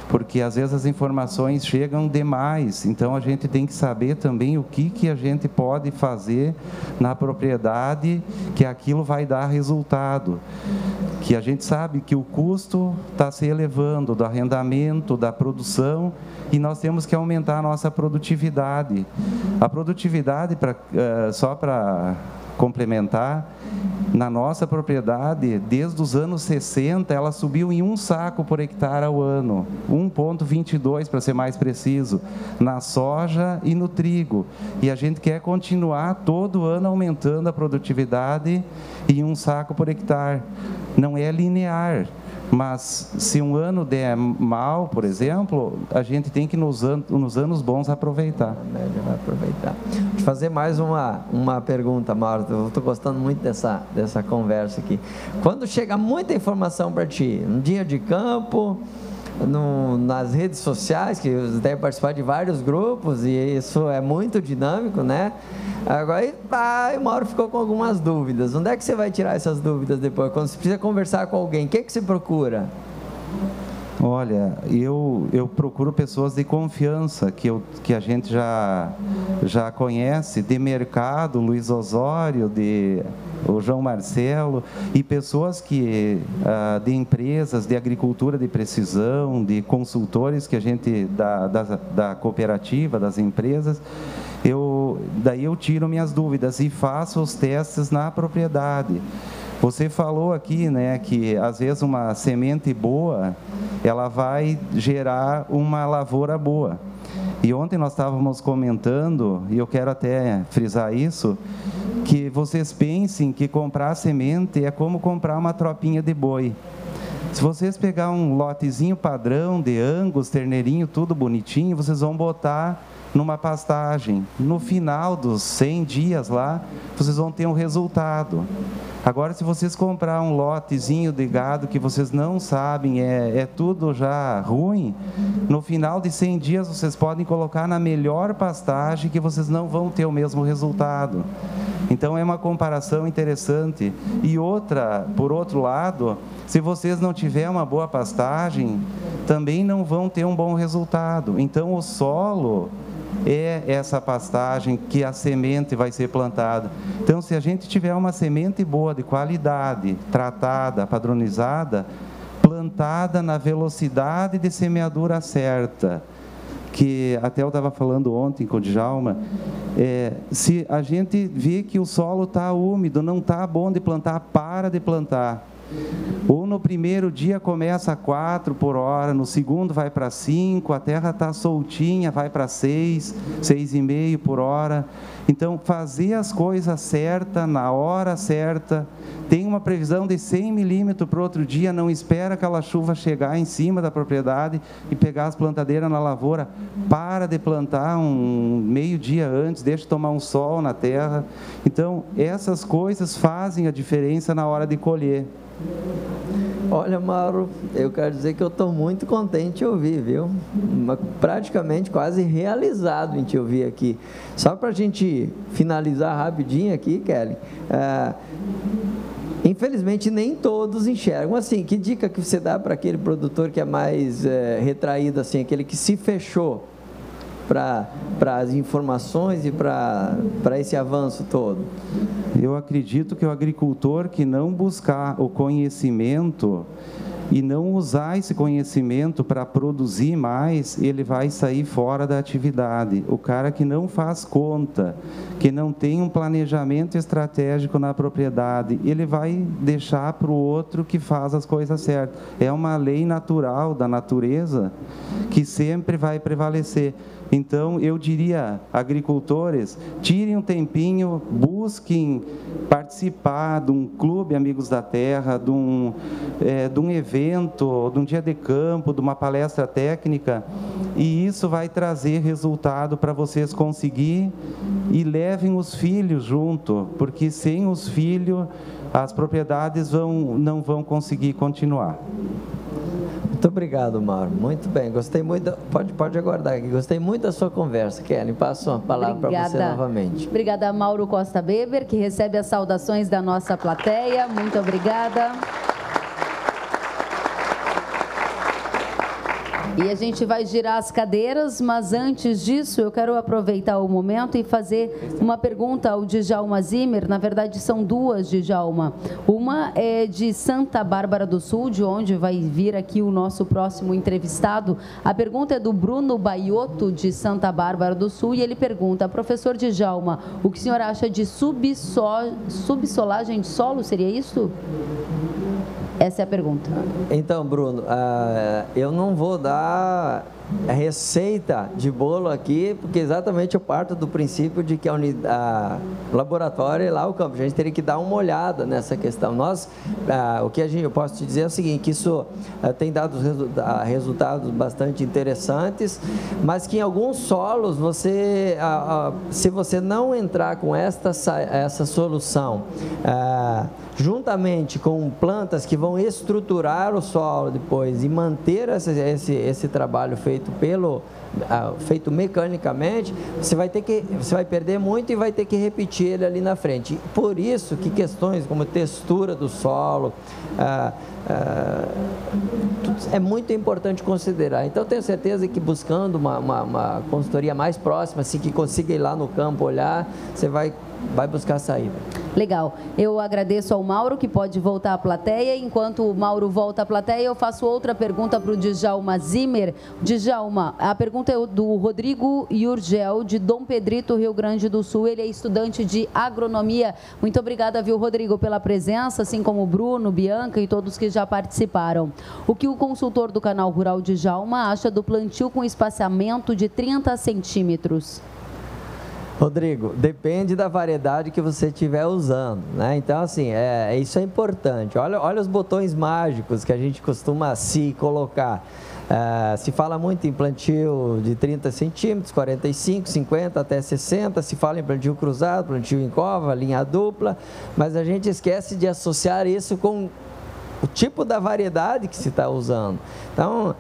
porque às vezes as informações chegam demais, então a gente tem que saber também o que a gente pode fazer na propriedade, que aquilo vai dar resultado, que a gente sabe que o custo está se elevando, do arrendamento, da produção, e nós temos que aumentar a nossa produtividade. A produtividade, só para complementar, na nossa propriedade, desde os anos 60, ela subiu em 1 saco por hectare ao ano, 1,22 para ser mais preciso, na soja e no trigo. E a gente quer continuar todo ano aumentando a produtividade em 1 saco por hectare. Não é linear. Mas se um ano der mal, por exemplo, a gente tem que nos anos bons aproveitar. A média vai aproveitar. Deixa eu fazer mais uma pergunta, Mauro. Eu estou gostando muito dessa conversa aqui. Quando chega muita informação para ti, um dia de campo, nas redes sociais, que você deve participar de vários grupos, e isso é muito dinâmico, né? Agora, o Mauro ficou com algumas dúvidas. Onde é que você vai tirar essas dúvidas depois? Quando você precisa conversar com alguém, o que você procura? Olha, eu procuro pessoas de confiança, que a gente já conhece, de mercado, Luiz Osório, o João Marcelo, e pessoas de empresas, de agricultura de precisão, de consultores que a gente, da cooperativa, das empresas, daí eu tiro minhas dúvidas e faço os testes na propriedade. Você falou aqui, né, que às vezes uma semente boa, ela vai gerar uma lavoura boa. E ontem nós estávamos comentando, e eu quero até frisar isso, que vocês pensem que comprar semente é como comprar uma tropinha de boi. Se vocês pegar um lotezinho padrão de Angus, terneirinho, tudo bonitinho, vocês vão botar numa pastagem. No final dos 100 dias lá, vocês vão ter um resultado. Agora, se vocês comprar um lotezinho de gado que vocês não sabem, é tudo já ruim, no final de 100 dias vocês podem colocar na melhor pastagem que vocês não vão ter o mesmo resultado. Então, é uma comparação interessante. E outra, por outro lado, se vocês não tiverem uma boa pastagem, também não vão ter um bom resultado. Então, o solo é essa pastagem que a semente vai ser plantada. Então, se a gente tiver uma semente boa, de qualidade, tratada, padronizada, plantada na velocidade de semeadura certa, que até eu estava falando ontem com o Djalma, se a gente vê que o solo está úmido, não está bom de plantar, para de plantar. Ou no primeiro dia começa a 4 por hora, no segundo vai para 5, a terra está soltinha, vai para 6, 6,5 por hora. Então, fazer as coisas certas, na hora certa. Tem uma previsão de 100 milímetros para o outro dia, não espera aquela chuva chegar em cima da propriedade e pegar as plantadeiras na lavoura. Para de plantar um meio dia antes, deixa tomar um sol na terra. Então, essas coisas fazem a diferença na hora de colher. Olha, Mauro, eu quero dizer que eu estou muito contente de ouvir, viu? Praticamente quase realizado em te ouvir aqui. Só para a gente finalizar rapidinho aqui, Kelly, infelizmente nem todos enxergam. Assim, que dica que você dá para aquele produtor que é mais retraído, assim, aquele que se fechou para as informações e para esse avanço todo? Eu acredito que o agricultor que não buscar o conhecimento e não usar esse conhecimento para produzir mais, ele vai sair fora da atividade. O cara que não faz conta, que não tem um planejamento estratégico na propriedade, ele vai deixar para o outro que faz as coisas certas. É uma lei natural da natureza que sempre vai prevalecer. Então, eu diria, agricultores, tirem um tempinho, busquem participar de um clube Amigos da Terra, de um evento, de um dia de campo, de uma palestra técnica, e isso vai trazer resultado para vocês conseguir, e levem os filhos junto, porque sem os filhos, as propriedades não vão conseguir continuar. Muito obrigado, Mauro. Muito bem. Gostei muito. Pode aguardar aqui. Gostei muito da sua conversa, Kelly. Passo a palavra para você novamente. Obrigada, Mauro Costa Beber, que recebe as saudações da nossa plateia. Muito obrigada. E a gente vai girar as cadeiras, mas antes disso eu quero aproveitar o momento e fazer uma pergunta ao Djalma Zimmer. Na verdade são duas, Djalma. Uma é de Santa Bárbara do Sul, de onde vai vir aqui o nosso próximo entrevistado. A pergunta é do Bruno Baiotto, de Santa Bárbara do Sul, e ele pergunta: professor Djalma, o que o senhor acha de subsolagem de solo, seria isso? Essa é a pergunta. Então, Bruno, eu não vou dar a receita de bolo aqui, porque exatamente eu parto do princípio de que o laboratório é lá o campo. A gente teria que dar uma olhada nessa questão. O que eu posso te dizer é o seguinte, que isso tem dado resultados bastante interessantes, mas que em alguns solos, se você não entrar com essa solução, juntamente com plantas que vão estruturar o solo depois e manter esse trabalho feito mecanicamente, você vai perder muito e vai ter que repetir ele ali na frente. Por isso que questões como textura do solo é muito importante considerar. Então, tenho certeza que buscando uma consultoria mais próxima, assim, que consiga ir lá no campo olhar, você vai buscar a saída. Legal. Eu agradeço ao Mauro, que pode voltar à plateia. Enquanto o Mauro volta à plateia, eu faço outra pergunta para o Djalma Zimmer. Djalma, a pergunta é do Rodrigo Yurgel, de Dom Pedrito, Rio Grande do Sul. Ele é estudante de agronomia. Muito obrigada, viu, Rodrigo, pela presença, assim como o Bruno, Bianca e todos que já participaram. O que o consultor do Canal Rural, Djalma, acha do plantio com espaçamento de 30 centímetros? Rodrigo, depende da variedade que você estiver usando, né? Então, assim, isso é importante. Olha os botões mágicos que a gente costuma se colocar. Se fala muito em plantio de 30 centímetros, 45, 50 até 60, se fala em plantio cruzado, plantio em cova, linha dupla, mas a gente esquece de associar isso com o tipo da variedade que se está usando. Então,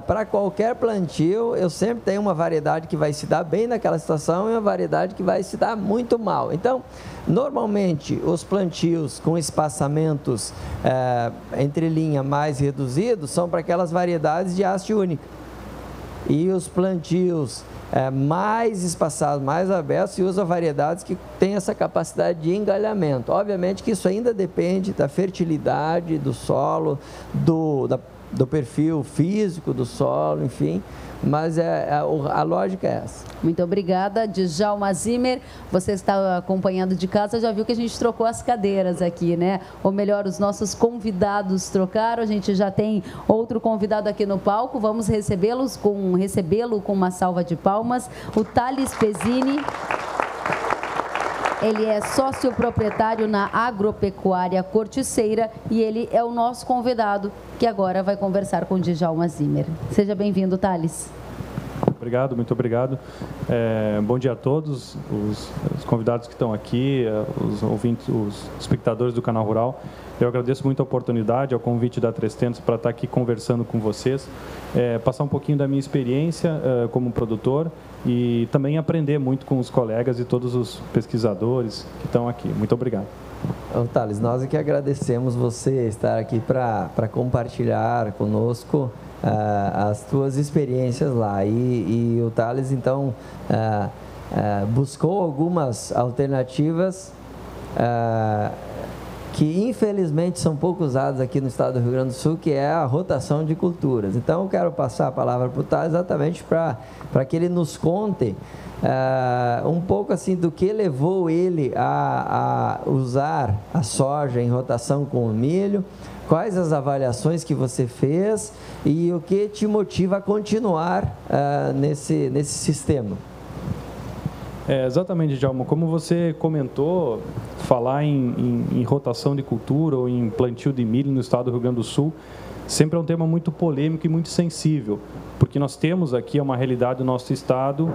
para qualquer plantio, eu sempre tenho uma variedade que vai se dar bem naquela situação e uma variedade que vai se dar muito mal. Então, normalmente, os plantios com espaçamentos entre linha mais reduzidos são para aquelas variedades de haste única. E os plantios mais espaçados, mais abertos, se usa variedades que têm essa capacidade de engalhamento. Obviamente que isso ainda depende da fertilidade do solo, do perfil físico do solo, enfim, mas a lógica é essa. Muito obrigada, Djalma Zimmer. Você está acompanhando de casa, já viu que a gente trocou as cadeiras aqui, né? Ou melhor, os nossos convidados trocaram, a gente já tem outro convidado aqui no palco, vamos recebê-lo com uma salva de palmas, o Thales Pezzini. Ele é sócio proprietário na Agropecuária Corticeira e ele é o nosso convidado, que agora vai conversar com o Djalma Zimmer. Seja bem-vindo, Thales. Obrigado, muito obrigado. Bom dia a todos, os convidados que estão aqui, os ouvintes, os espectadores do Canal Rural. Eu agradeço muito a oportunidade, ao convite da 300 para estar aqui conversando com vocês, passar um pouquinho da minha experiência como produtor e também aprender muito com os colegas e todos os pesquisadores que estão aqui. Muito obrigado. Thales, nós é que agradecemos você estar aqui para compartilhar conosco as tuas experiências lá. E o Thales, então, buscou algumas alternativas que infelizmente são pouco usadas aqui no estado do Rio Grande do Sul, que é a rotação de culturas. Então, eu quero passar a palavra para o Thales exatamente para que ele nos conte um pouco assim do que levou ele a usar a soja em rotação com o milho, quais as avaliações que você fez e o que te motiva a continuar nesse sistema. Exatamente, Djalma. Como você comentou, falar em rotação de cultura ou em plantio de milho no estado do Rio Grande do Sul sempre é um tema muito polêmico e muito sensível, porque nós temos aqui uma realidade do nosso estado,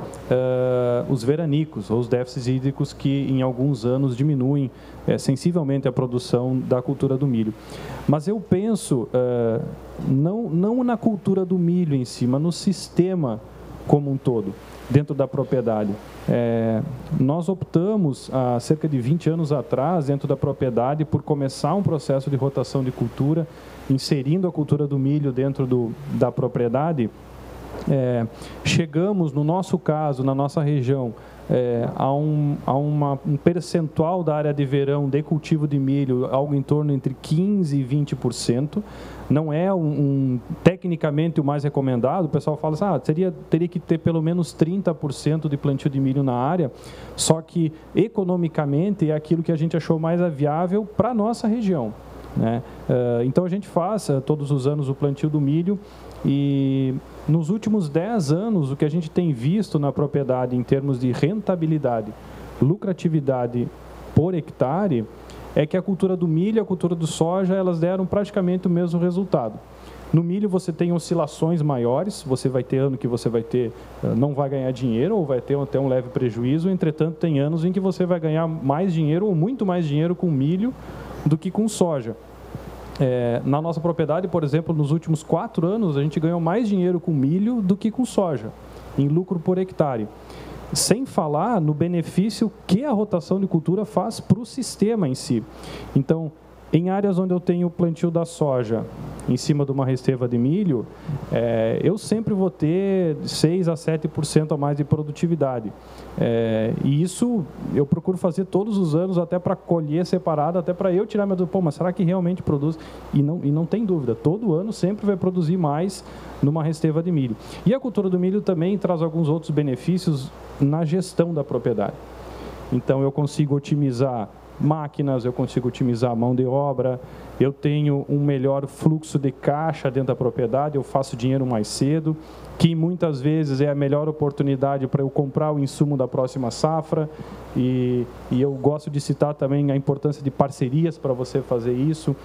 os veranicos, ou os déficits hídricos que em alguns anos diminuem sensivelmente a produção da cultura do milho. Mas eu penso, não na cultura do milho em si, mas no sistema como um todo, dentro da propriedade. Nós optamos, há cerca de 20 anos atrás, dentro da propriedade, por começar um processo de rotação de cultura, inserindo a cultura do milho dentro da propriedade. Chegamos, no nosso caso, na nossa região, a um percentual da área de verão de cultivo de milho, algo em torno entre 15% e 20%. Não é tecnicamente o mais recomendado. O pessoal fala assim, teria que ter pelo menos 30% de plantio de milho na área, só que economicamente é aquilo que a gente achou mais viável para a nossa região. né? Então a gente faz todos os anos o plantio do milho e nos últimos 10 anos o que a gente tem visto na propriedade em termos de rentabilidade, lucratividade por hectare, é que a cultura do milho e a cultura do soja, elas deram praticamente o mesmo resultado. No milho você tem oscilações maiores, você vai ter ano que você não vai ganhar dinheiro ou vai ter até um leve prejuízo, entretanto tem anos em que você vai ganhar mais dinheiro ou muito mais dinheiro com milho do que com soja. Na nossa propriedade, por exemplo, nos últimos 4 anos, a gente ganhou mais dinheiro com milho do que com soja, em lucro por hectare. Sem falar no benefício que a rotação de cultura faz para o sistema em si. Então, em áreas onde eu tenho o plantio da soja em cima de uma resteva de milho, eu sempre vou ter 6 a 7% a mais de produtividade. E isso eu procuro fazer todos os anos, até para colher separado, até para eu tirar minha dúvida, mas será que realmente produz? E não tem dúvida, todo ano sempre vai produzir mais numa resteva de milho. E a cultura do milho também traz alguns outros benefícios na gestão da propriedade. Então, eu consigo otimizar máquinas, eu consigo otimizar a mão de obra, eu tenho um melhor fluxo de caixa dentro da propriedade, eu faço dinheiro mais cedo, que muitas vezes é a melhor oportunidade para eu comprar o insumo da próxima safra, e eu gosto de citar também a importância de parcerias para você fazer isso,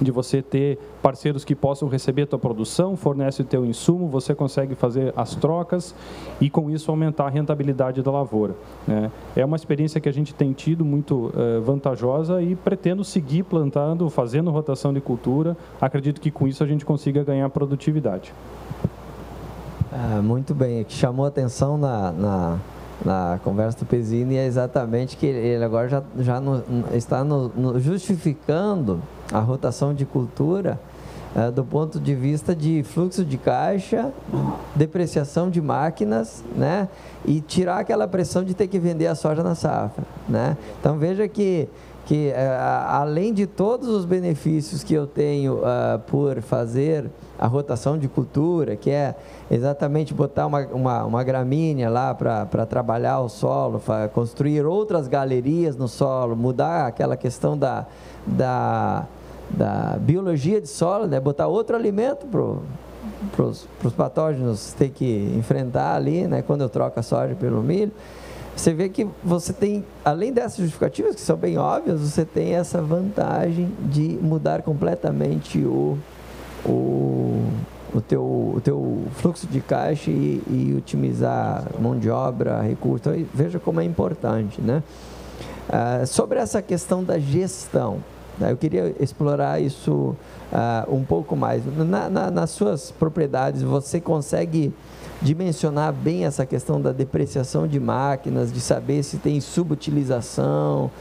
de você ter parceiros que possam receber a tua produção, fornece o teu insumo, você consegue fazer as trocas e com isso aumentar a rentabilidade da lavoura, né? É uma experiência que a gente tem tido muito vantajosa e pretendo seguir plantando, fazendo rotação de cultura. Acredito que com isso a gente consiga ganhar produtividade. Muito bem, o que chamou a atenção na conversa do Pezzini é exatamente que ele agora já está justificando a rotação de cultura do ponto de vista de fluxo de caixa, depreciação de máquinas, né? E tirar aquela pressão de ter que vender a soja na safra, né? Então veja que além de todos os benefícios que eu tenho por fazer a rotação de cultura, que é exatamente botar uma gramínea lá para trabalhar o solo, construir outras galerias no solo, mudar aquela questão da biologia de solo, né? Botar outro alimento para os patógenos ter que enfrentar ali, né? Quando eu troco a soja pelo milho. Você vê que você tem, além dessas justificativas, que são bem óbvias, você tem essa vantagem de mudar completamente o teu fluxo de caixa e otimizar mão de obra, recursos. Então, veja como é importante, né? Sobre essa questão da gestão, né? Eu queria explorar isso um pouco mais. Nas suas propriedades, você consegue dimensionar bem essa questão da depreciação de máquinas, de saber se tem subutilização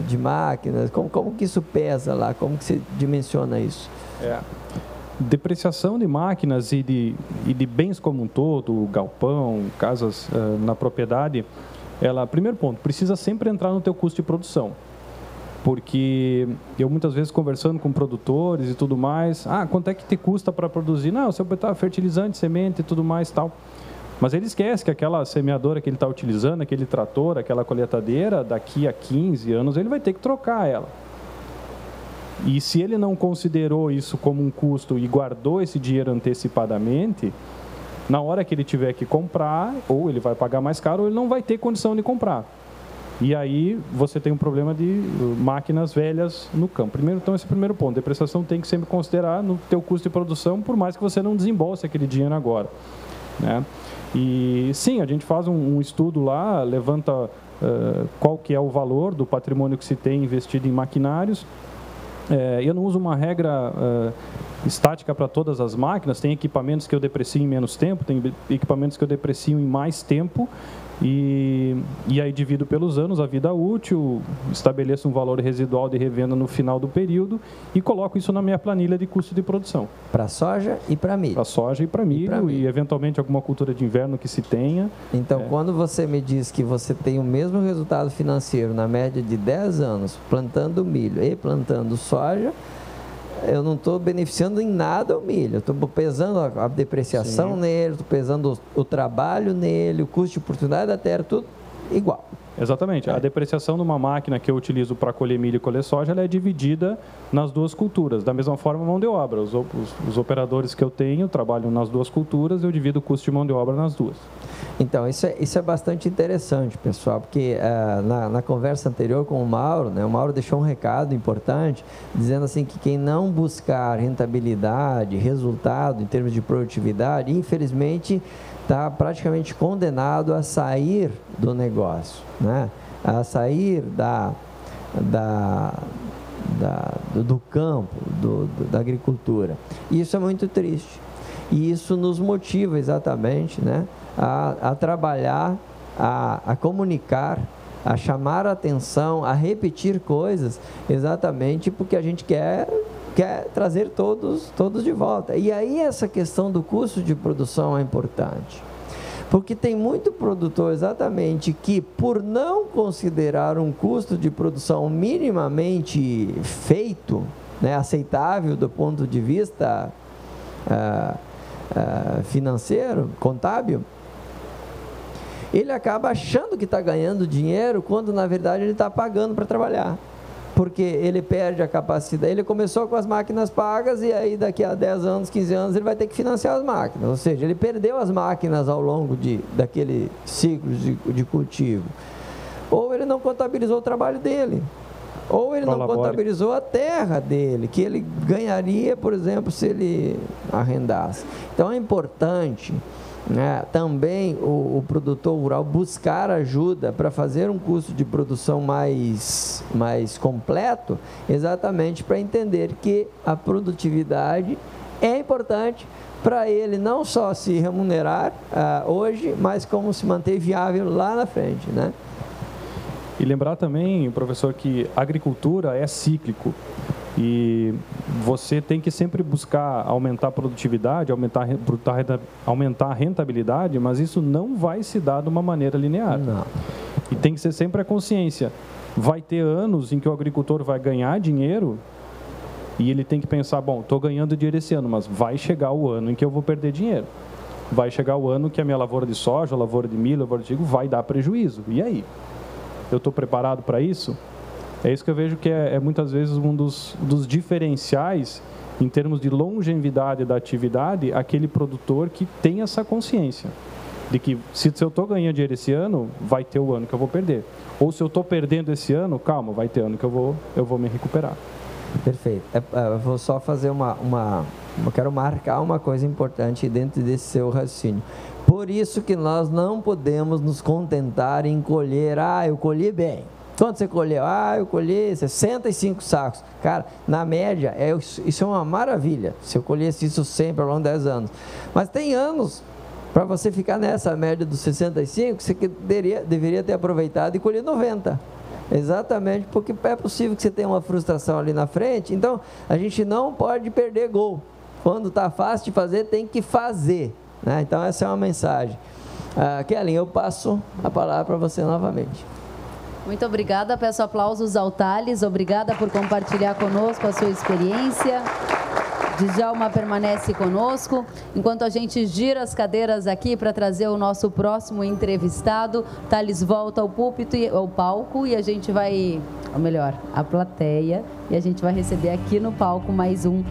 de máquinas, como que isso pesa lá, como que você dimensiona isso? Depreciação de máquinas e de bens como um todo, galpão, casas na propriedade, primeiro ponto, precisa sempre entrar no teu custo de produção. Porque eu muitas vezes conversando com produtores e tudo mais, quanto é que te custa para produzir? Não, você botar fertilizante, semente e tudo mais tal. Mas ele esquece que aquela semeadora que ele está utilizando, aquele trator, aquela colheitadeira, daqui a 15 anos ele vai ter que trocar ela. E se ele não considerou isso como um custo e guardou esse dinheiro antecipadamente, na hora que ele tiver que comprar, ou ele vai pagar mais caro, ou ele não vai ter condição de comprar. E aí você tem um problema de máquinas velhas no campo. Primeiro, então, esse é o primeiro ponto. A depreciação tem que sempre considerar no teu custo de produção, por mais que você não desembolse aquele dinheiro agora, né? E sim, a gente faz um estudo lá, levanta qual que é o valor do patrimônio que se tem investido em maquinários. Eu não uso uma regra estática para todas as máquinas. Tem equipamentos que eu deprecio em menos tempo, tem equipamentos que eu deprecio em mais tempo. E aí divido pelos anos a vida útil, estabeleço um valor residual de revenda no final do período e coloco isso na minha planilha de custo de produção. Para soja e para milho. Para soja e para milho e eventualmente alguma cultura de inverno que se tenha. Então, quando você me diz que você tem o mesmo resultado financeiro na média de 10 anos plantando milho e plantando soja, eu não estou beneficiando em nada o milho, eu estou pesando a depreciação nele, estou pesando o trabalho nele, o custo de oportunidade da terra, tudo igual. Exatamente. A depreciação de uma máquina que eu utilizo para colher milho e colher soja, ela é dividida nas duas culturas. Da mesma forma, a mão de obra. Os operadores que eu tenho trabalham nas duas culturas, eu divido o custo de mão de obra nas duas. Então, isso é bastante interessante, pessoal, porque na conversa anterior com o Mauro, né, o Mauro deixou um recado importante, dizendo assim que quem não buscar rentabilidade, resultado em termos de produtividade, infelizmente está praticamente condenado a sair do negócio, né? A sair do campo, da agricultura. E isso é muito triste. E isso nos motiva exatamente, né, a trabalhar, a comunicar, a chamar a atenção, a repetir coisas, exatamente porque a gente quer trazer todos de volta. E aí essa questão do custo de produção é importante, porque tem muito produtor exatamente que, por não considerar um custo de produção minimamente feito, né, aceitável do ponto de vista financeiro, contábil, ele acaba achando que está ganhando dinheiro quando na verdade ele está pagando para trabalhar, porque ele perde a capacidade. Ele começou com as máquinas pagas e aí daqui a 10 anos, 15 anos ele vai ter que financiar as máquinas, ou seja, ele perdeu as máquinas ao longo daquele ciclo de cultivo, ou ele não contabilizou o trabalho dele, ou ele não contabilizou a terra dele, que ele ganharia, por exemplo, se ele arrendasse. Então é importante, né, também o produtor rural buscar ajuda para fazer um custo de produção mais completo, exatamente para entender que a produtividade é importante para ele não só se remunerar hoje, mas como se manter viável lá na frente, né? E lembrar também, professor, que a agricultura é cíclico e você tem que sempre buscar aumentar a produtividade, aumentar a rentabilidade, mas isso não vai se dar de uma maneira linear. Não. E tem que ser sempre a consciência. Vai ter anos em que o agricultor vai ganhar dinheiro e ele tem que pensar, bom, estou ganhando dinheiro esse ano, mas vai chegar o ano em que eu vou perder dinheiro. Vai chegar o ano que a minha lavoura de soja, a lavoura de milho, a lavoura de trigo vai dar prejuízo. E aí? Eu estou preparado para isso? É isso que eu vejo que é muitas vezes um dos diferenciais em termos de longevidade da atividade, aquele produtor que tem essa consciência de que se eu estou ganhando dinheiro esse ano, vai ter o ano que eu vou perder. Ou se eu estou perdendo esse ano, calma, vai ter ano que eu vou me recuperar. Perfeito. Eu vou só fazer eu quero marcar uma coisa importante dentro desse seu raciocínio. Por isso que nós não podemos nos contentar em colher, eu colhi bem. Quanto você colheu? Eu colhi 65 sacos. Cara, na média, isso é uma maravilha, se eu colhesse isso sempre ao longo de 10 anos. Mas tem anos, para você ficar nessa média dos 65, você deveria ter aproveitado e colhido 90. Exatamente, porque é possível que você tenha uma frustração ali na frente. Então, a gente não pode perder gol. Quando está fácil de fazer, tem que fazer, né? Então, essa é uma mensagem. Kelly, eu passo a palavra para você novamente. Muito obrigada, peço aplausos ao Thales, obrigada por compartilhar conosco a sua experiência. Djalma permanece conosco, enquanto a gente gira as cadeiras aqui para trazer o nosso próximo entrevistado. Thales volta ao púlpito, ao palco, e a gente vai, ou melhor, a plateia, e a gente vai receber aqui no palco mais um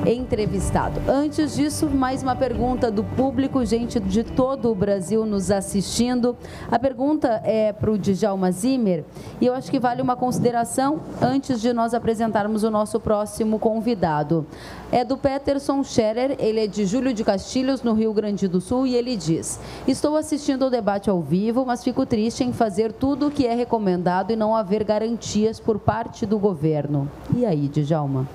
entrevistado. Antes disso, mais uma pergunta do público, gente de todo o Brasil nos assistindo. A pergunta é para o Djalma Zimmer e eu acho que vale uma consideração antes de nós apresentarmos o nosso próximo convidado. É do Peterson Scherer, ele é de Júlio de Castilhos, no Rio Grande do Sul, e ele diz: estou assistindo ao debate ao vivo, mas fico triste em fazer tudo o que é recomendado e não haver garantias por parte do governo. E aí, Djalma?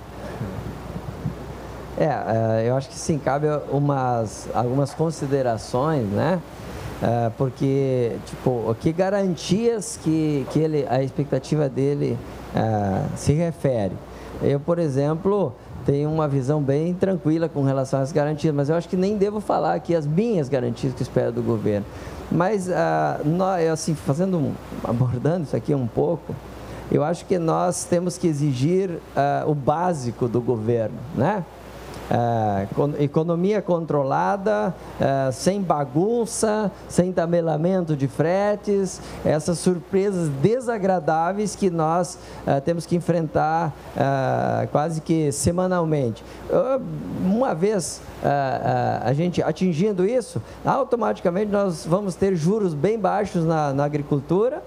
Eu acho que sim, cabe algumas considerações, né? Porque, que garantias que a expectativa dele se refere. Eu, por exemplo, tenho uma visão bem tranquila com relação às garantias, mas eu acho que nem devo falar aqui as minhas garantias que eu espero do governo. Mas, assim, abordando isso aqui um pouco, eu acho que nós temos que exigir o básico do governo, né? economia controlada, sem bagunça, sem tabelamento de fretes, essas surpresas desagradáveis que nós temos que enfrentar quase que semanalmente. Uma vez a gente atingindo isso, automaticamente nós vamos ter juros bem baixos na agricultura.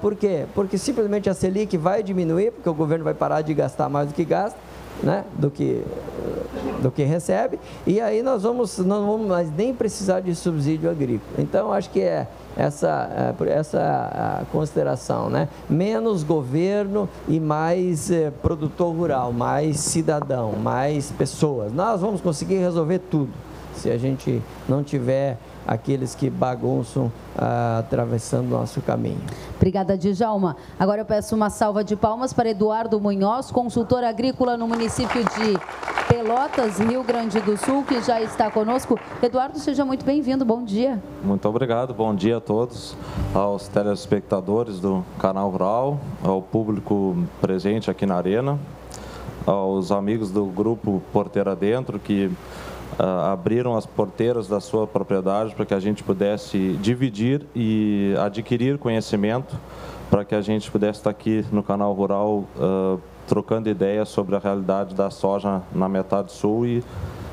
Por quê? Porque simplesmente a Selic vai diminuir, porque o governo vai parar de gastar mais do que gasta, né? do que recebe, e aí nós não vamos mais nem precisar de subsídio agrícola. Então, acho que por essa consideração, né? Menos governo e mais produtor rural, mais cidadão, mais pessoas. Nós vamos conseguir resolver tudo, se a gente não tiver aqueles que bagunçam atravessando o nosso caminho. Obrigada, Djalma. Agora eu peço uma salva de palmas para Eduardo Munhoz, consultor agrícola no município de Pelotas, Rio Grande do Sul, que já está conosco. Eduardo, seja muito bem-vindo, bom dia. Muito obrigado, bom dia a todos, aos telespectadores do Canal Rural, ao público presente aqui na Arena, aos amigos do grupo Porteira Dentro, que abriram as porteiras da sua propriedade para que a gente pudesse dividir e adquirir conhecimento, para que a gente pudesse estar aqui no Canal Rural trocando ideias sobre a realidade da soja na metade sul. E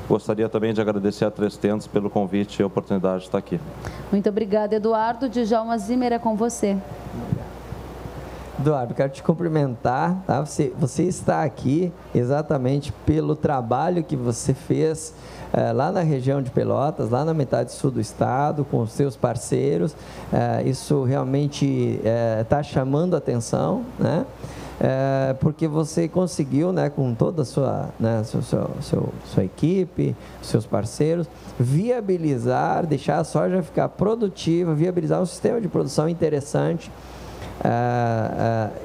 gostaria também de agradecer a 3tentos pelo convite e a oportunidade de estar aqui. Muito obrigada, Eduardo. Djalma Zimmer, é com você. Eduardo, quero te cumprimentar, tá? Você está aqui exatamente pelo trabalho que você fez lá na região de Pelotas, lá na metade sul do estado, com os seus parceiros. Isso realmente está chamando a atenção, né? Porque você conseguiu, né, com toda a sua, né, sua equipe, seus parceiros, viabilizar, deixar a soja ficar produtiva, viabilizar um sistema de produção interessante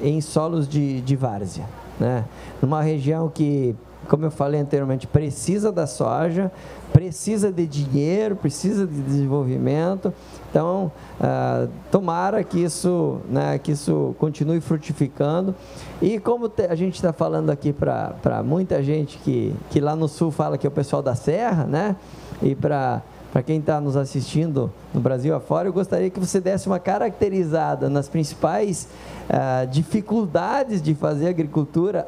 em solos de várzea, né? Numa região que, como eu falei anteriormente, precisa da soja, precisa de dinheiro, precisa de desenvolvimento. Então, tomara que isso continue frutificando. E como a gente está falando aqui para muita gente que lá no sul fala que é o pessoal da Serra, né? E para quem está nos assistindo no Brasil afora, eu gostaria que você desse uma caracterizada nas principais dificuldades de fazer agricultura,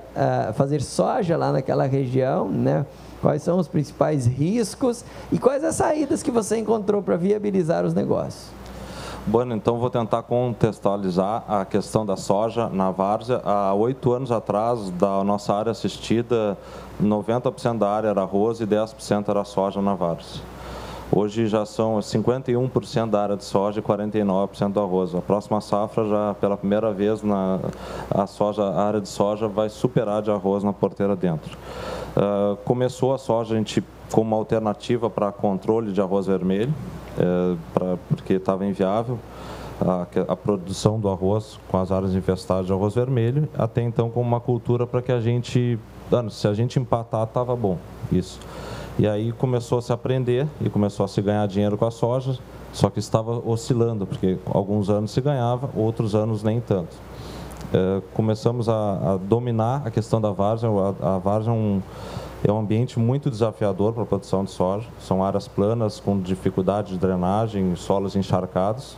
fazer soja lá naquela região, né? Quais são os principais riscos e quais as saídas que você encontrou para viabilizar os negócios? Bom, então vou tentar contextualizar a questão da soja na várzea. Há 8 anos atrás, da nossa área assistida, 90% da área era arroz e 10% era soja na várzea. Hoje já são 51% da área de soja e 49% do arroz. A próxima safra, já pela primeira vez, a área de soja vai superar de arroz na Porteira Dentro. Começou a soja a gente como uma alternativa para controle de arroz vermelho, porque estava inviável a produção do arroz com as áreas infestadas de arroz vermelho, até então como uma cultura para que a gente, se a gente empatar, estava bom, isso. E aí começou a se aprender e começou a se ganhar dinheiro com a soja, só que estava oscilando, porque alguns anos se ganhava, outros anos nem tanto. Começamos a dominar a questão da várzea. A várzea é um ambiente muito desafiador para a produção de soja. São áreas planas com dificuldade de drenagem, solos encharcados.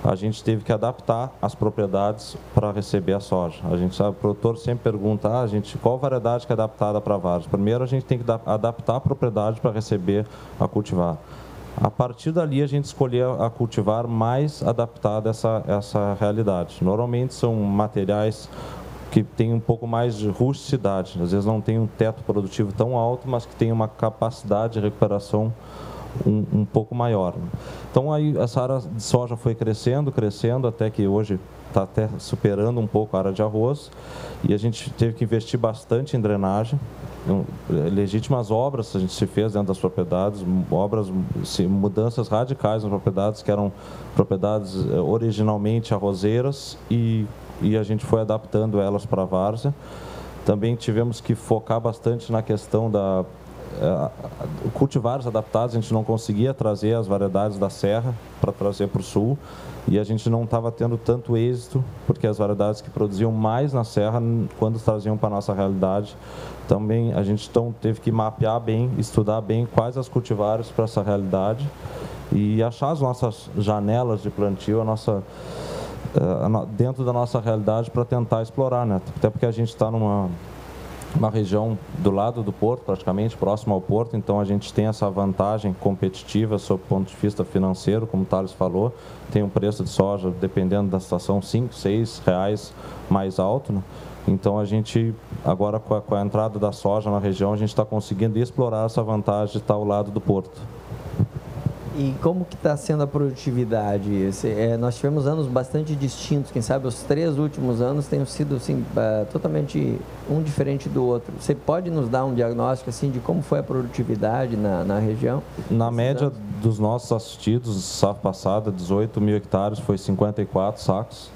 A gente teve que adaptar as propriedades para receber a soja. A gente sabe, o produtor sempre pergunta, qual variedade que é adaptada para a várzea? Primeiro, a gente tem que adaptar a propriedade para receber a cultivar. A partir dali, a gente escolheu a cultivar mais adaptada a essa realidade. Normalmente, são materiais que têm um pouco mais de rusticidade. Às vezes, não tem um teto produtivo tão alto, mas que tem uma capacidade de recuperação um pouco maior. Então, aí essa área de soja foi crescendo, até que hoje está até superando um pouco a área de arroz. E a gente teve que investir bastante em drenagem. Legítimas obras a gente se fez dentro das propriedades, mudanças radicais nas propriedades, que eram propriedades originalmente arrozeiras, e a gente foi adaptando elas para a várzea. Também tivemos que focar bastante na questão cultivares adaptados, a gente não conseguia trazer as variedades da serra para trazer para o sul, e a gente não estava tendo tanto êxito, porque as variedades que produziam mais na serra, quando traziam para a nossa realidade, também a gente então teve que mapear bem, estudar bem quais as cultivares para essa realidade e achar as nossas janelas de plantio, dentro da nossa realidade para tentar explorar, né? Até porque a gente está numa região do lado do porto, praticamente, próximo ao porto, então a gente tem essa vantagem competitiva sob o ponto de vista financeiro, como o Thales falou, tem um preço de soja, dependendo da situação, 5, 6 reais mais alto, né? Então a gente, agora com a entrada da soja na região, a gente está conseguindo explorar essa vantagem de estar ao lado do porto. E como que está sendo a produtividade? Nós tivemos anos bastante distintos, quem sabe os 3 últimos anos tenham sido assim, totalmente um diferente do outro. Você pode nos dar um diagnóstico assim, de como foi a produtividade na região? Na média dos nossos assistidos, safra passada, 18 mil hectares, foi 54 sacos,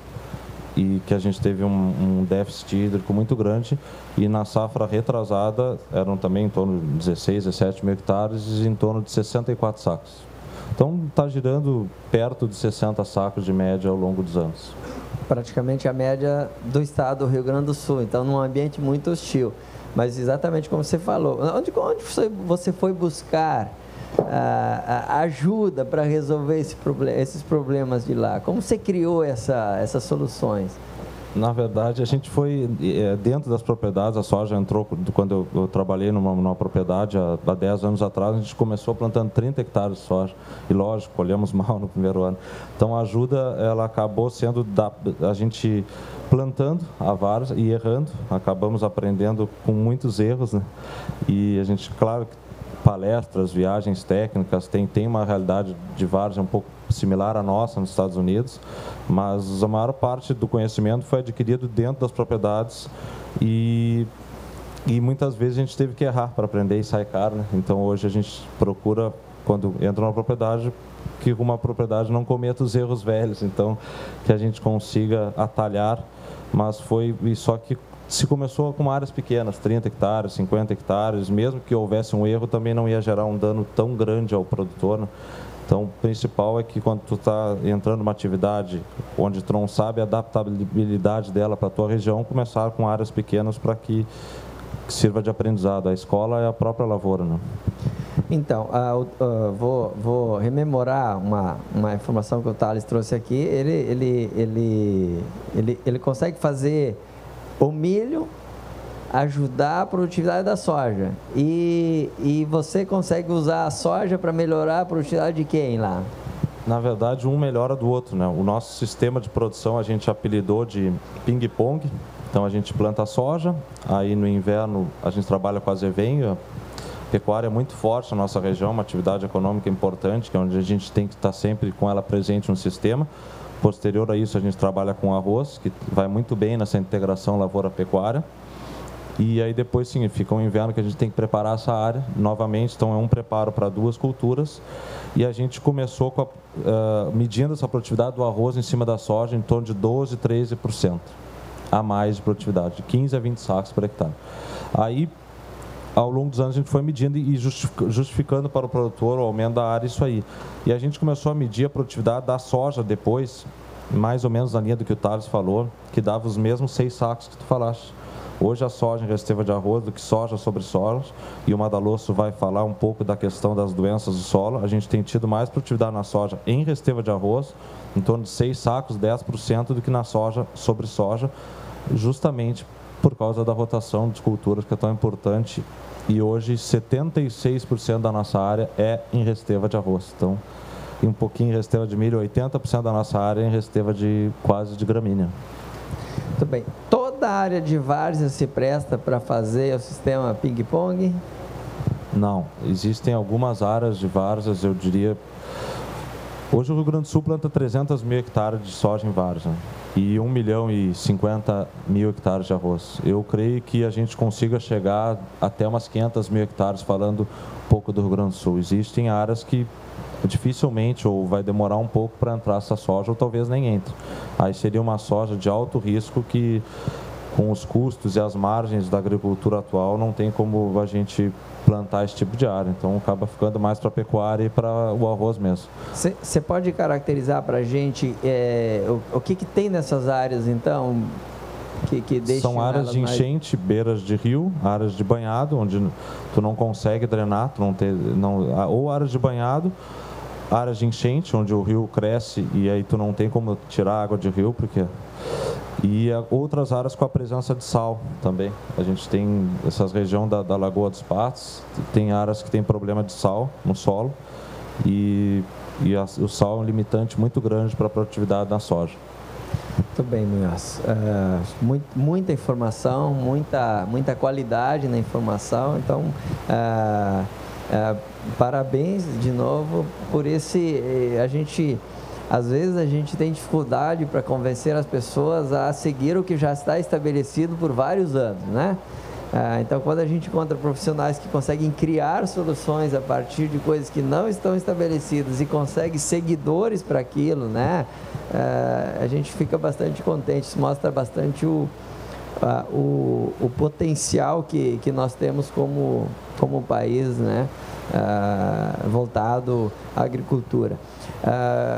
e que a gente teve um déficit hídrico muito grande, e na safra retrasada eram também em torno de 16, 17 mil hectares e em torno de 64 sacos. Então, está girando perto de 60 sacos de média ao longo dos anos. Praticamente a média do estado do Rio Grande do Sul, então num ambiente muito hostil. Mas exatamente como você falou, onde você foi buscar ajuda para resolver esses problemas de lá? Como você criou essas soluções? Na verdade, a gente foi dentro das propriedades, a soja entrou, quando eu trabalhei numa propriedade há 10 anos atrás, a gente começou plantando 30 hectares de soja, e lógico, colhemos mal no primeiro ano. Então a ajuda, ela acabou sendo a gente plantando a várzea e errando, acabamos aprendendo com muitos erros, né? E a gente, claro, palestras, viagens técnicas, tem uma realidade de várzea um pouco similar à nossa nos Estados Unidos, mas a maior parte do conhecimento foi adquirido dentro das propriedades e muitas vezes a gente teve que errar para aprender e sai caro, né? Então hoje a gente procura, quando entra numa propriedade, que uma propriedade não cometa os erros velhos, então que a gente consiga atalhar, mas foi só que se começou com áreas pequenas, 30 hectares, 50 hectares, mesmo que houvesse um erro, também não ia gerar um dano tão grande ao produtor, né? Então, o principal é que quando tu está entrando numa atividade onde tu não sabe a adaptabilidade dela para a tua região, começar com áreas pequenas para que sirva de aprendizado. A escola é a própria lavoura, né? Então, vou rememorar uma informação que o Thales trouxe aqui. Ele consegue fazer o milho ajudar a produtividade da soja. E você consegue usar a soja para melhorar a produtividade de quem lá? Na verdade, um melhora do outro, né? O nosso sistema de produção a gente apelidou de ping-pong. Então a gente planta a soja, aí no inverno a gente trabalha com azevenho. A pecuária é muito forte na nossa região, uma atividade econômica importante, que é onde a gente tem que estar sempre com ela presente no sistema. Posterior a isso, a gente trabalha com arroz, que vai muito bem nessa integração lavoura-pecuária. E aí depois, sim, fica um inverno que a gente tem que preparar essa área novamente, então é um preparo para 2 culturas. E a gente começou medindo essa produtividade do arroz em cima da soja em torno de 12%, 13% a mais de produtividade, de 15 a 20 sacos por hectare. Aí, ao longo dos anos, a gente foi medindo e justificando para o produtor o aumento da área, isso aí. E a gente começou a medir a produtividade da soja depois, mais ou menos na linha do que o Thales falou, que dava os mesmos 6 sacos que tu falaste. Hoje a soja em resteva de arroz do que soja sobre solo, e o Madalosso vai falar um pouco da questão das doenças do solo. A gente tem tido mais produtividade na soja em resteva de arroz, em torno de 6 sacos, 10% do que na soja sobre soja, justamente por causa da rotação de culturas que é tão importante. E hoje 76% da nossa área é em resteva de arroz. Então, e um pouquinho em resteva de milho, 80% da nossa área é em resteva quase de gramínea. Muito bem. Toda a área de várzea se presta para fazer o sistema ping-pong? Não. Existem algumas áreas de várzeas, eu diria. Hoje o Rio Grande do Sul planta 300 mil hectares de soja em várzea e 1.050.000 hectares de arroz. Eu creio que a gente consiga chegar até umas 500 mil hectares, falando um pouco do Rio Grande do Sul. Existem áreas que dificilmente ou vai demorar um pouco para entrar essa soja ou talvez nem entre. Aí seria uma soja de alto risco que com os custos e as margens da agricultura atual, não tem como a gente plantar esse tipo de área. Então, acaba ficando mais para a pecuária e para o arroz mesmo. Você pode caracterizar para a gente o que tem nessas áreas, então, que deixam São áreas de enchente, beiras de rio, áreas de banhado, onde tu não consegue drenar, ou áreas de banhado, áreas de enchente, onde o rio cresce e aí tu não tem como tirar água de rio, e outras áreas com a presença de sal também. A gente tem essas regiões da Lagoa dos Patos, tem áreas que tem problema de sal no solo e o sal é um limitante muito grande para a produtividade da soja. Muito bem, Munhoz. Muita informação, muita qualidade na informação. Então, parabéns de novo por esse... Às vezes a gente tem dificuldade para convencer as pessoas a seguir o que já está estabelecido por vários anos, né? Então, quando a gente encontra profissionais que conseguem criar soluções a partir de coisas que não estão estabelecidas e conseguem seguidores para aquilo, né? A gente fica bastante contente. Isso mostra bastante o potencial que nós temos como país, né? Voltado à agricultura.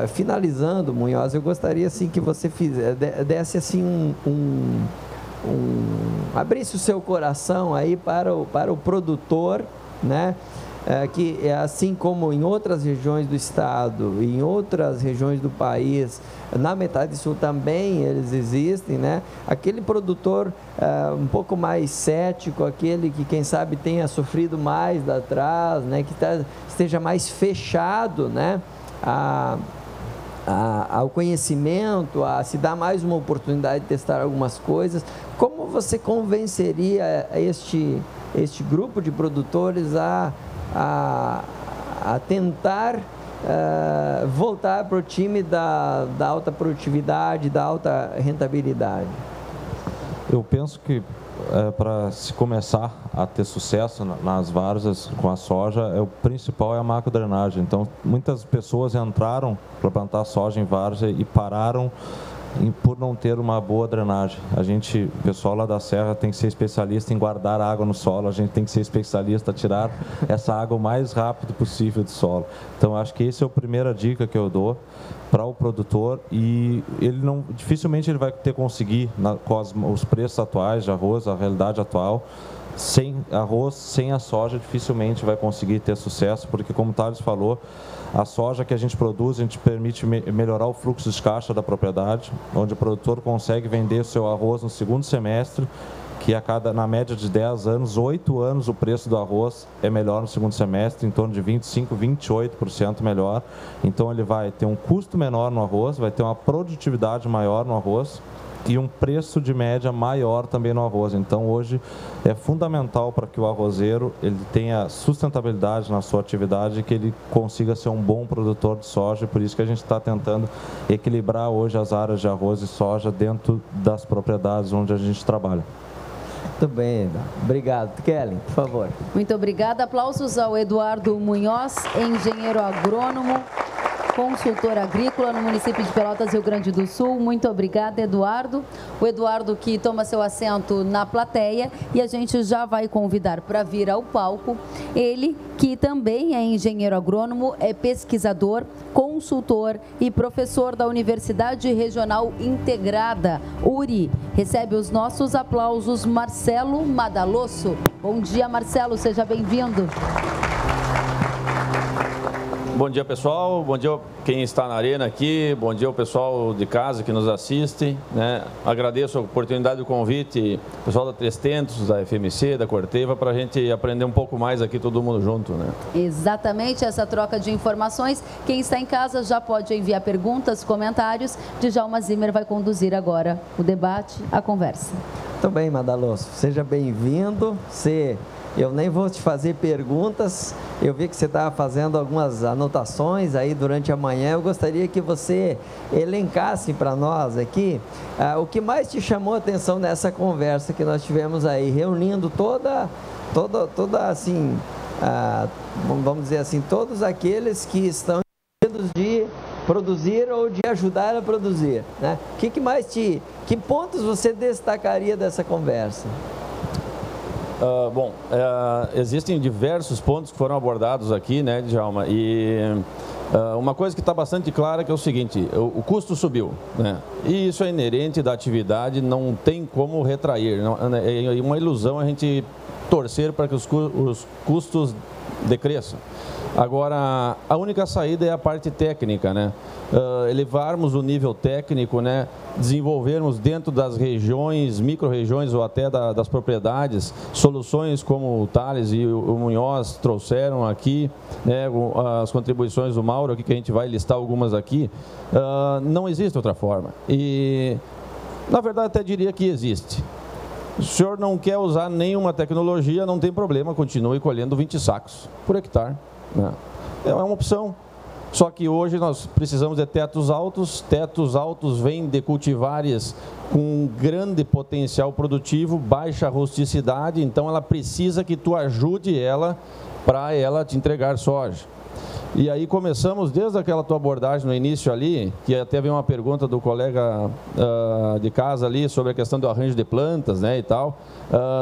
Finalizando, Munhoz, eu gostaria assim que você desse assim abrisse o seu coração aí para o produtor, né? Que assim como em outras regiões do estado, em outras regiões do país, na metade sul também eles existem, né? Aquele produtor um pouco mais cético, aquele que quem sabe tenha sofrido mais lá atrás, né? Que esteja mais fechado, né? Ao conhecimento, a se dar mais uma oportunidade de testar algumas coisas. Como você convenceria este grupo de produtores a tentar voltar para o time da alta produtividade, da alta rentabilidade? Eu penso que para se começar a ter sucesso nas várzeas com a soja, o principal é a macrodrenagem. Então, muitas pessoas entraram para plantar soja em várzea e pararam por não ter uma boa drenagem. O pessoal lá da Serra tem que ser especialista em guardar água no solo, a gente tem que ser especialista em tirar essa água o mais rápido possível do solo. Então, acho que essa é a primeira dica que eu dou para o produtor, e dificilmente ele vai conseguir, com os preços atuais de arroz, a realidade atual, sem arroz, sem a soja, dificilmente vai conseguir ter sucesso, porque, como o Thales falou, a soja que a gente produz, a gente permite melhorar o fluxo de caixa da propriedade, onde o produtor consegue vender o seu arroz no segundo semestre, que na média de 10 anos, 8 anos, o preço do arroz é melhor no segundo semestre, em torno de 25%, 28% melhor. Então, ele vai ter um custo menor no arroz, vai ter uma produtividade maior no arroz e um preço de média maior também no arroz. Então, hoje é fundamental para que o arrozeiro ele tenha sustentabilidade na sua atividade e que ele consiga ser um bom produtor de soja. Por isso que a gente está tentando equilibrar hoje as áreas de arroz e soja dentro das propriedades onde a gente trabalha. Muito bem, obrigado. Kellen, por favor. Muito obrigada. Aplausos ao Eduardo Munhoz, engenheiro agrônomo, consultor agrícola no município de Pelotas, Rio Grande do Sul. Muito obrigada, Eduardo. O Eduardo que toma seu assento na plateia, e a gente já vai convidar para vir ao palco ele que também é engenheiro agrônomo, é pesquisador, consultor e professor da Universidade Regional Integrada, URI. Recebe os nossos aplausos Marcelo Madalosso. Bom dia, Marcelo, seja bem-vindo. Bom dia, pessoal. Bom dia quem está na arena aqui. Bom dia ao pessoal de casa que nos assiste, né? Agradeço a oportunidade do convite, pessoal da 300, da FMC, da Corteva, para a gente aprender um pouco mais aqui, todo mundo junto, né? Exatamente, essa troca de informações. Quem está em casa já pode enviar perguntas, comentários. Djalma Zimmer vai conduzir agora o debate, a conversa. Muito bem, Madalosso. Seja bem-vindo. Eu nem vou te fazer perguntas, eu vi que você estava fazendo algumas anotações aí durante a manhã. Eu gostaria que você elencasse para nós aqui o que mais te chamou a atenção nessa conversa que nós tivemos aí, reunindo toda assim, vamos dizer assim, todos aqueles que estão de produzir ou de ajudar a produzir, né? Que pontos você destacaria dessa conversa? Existem diversos pontos que foram abordados aqui, né, Djalma, e uma coisa que está bastante clara que é o seguinte: o custo subiu, né? E isso é inerente da atividade, não tem como retrair, é uma ilusão a gente torcer para que os custos decresçam. Agora, a única saída é a parte técnica, né? Elevarmos o nível técnico, né? Desenvolvermos dentro das regiões, micro-regiões ou até das propriedades, soluções como o Thales e o Munhoz trouxeram aqui, né? As contribuições do Mauro, aqui, que a gente vai listar algumas aqui. Não existe outra forma. E, na verdade, até diria que existe. Se o senhor não quer usar nenhuma tecnologia, não tem problema, continue colhendo 20 sacos por hectare. É uma opção. Só que hoje nós precisamos de tetos altos. Tetos altos vêm de cultivares com grande potencial produtivo, baixa rusticidade, então ela precisa que tu ajude ela para ela te entregar soja. E aí começamos desde aquela tua abordagem no início ali, que até veio uma pergunta do colega de casa ali sobre a questão do arranjo de plantas, né, e tal.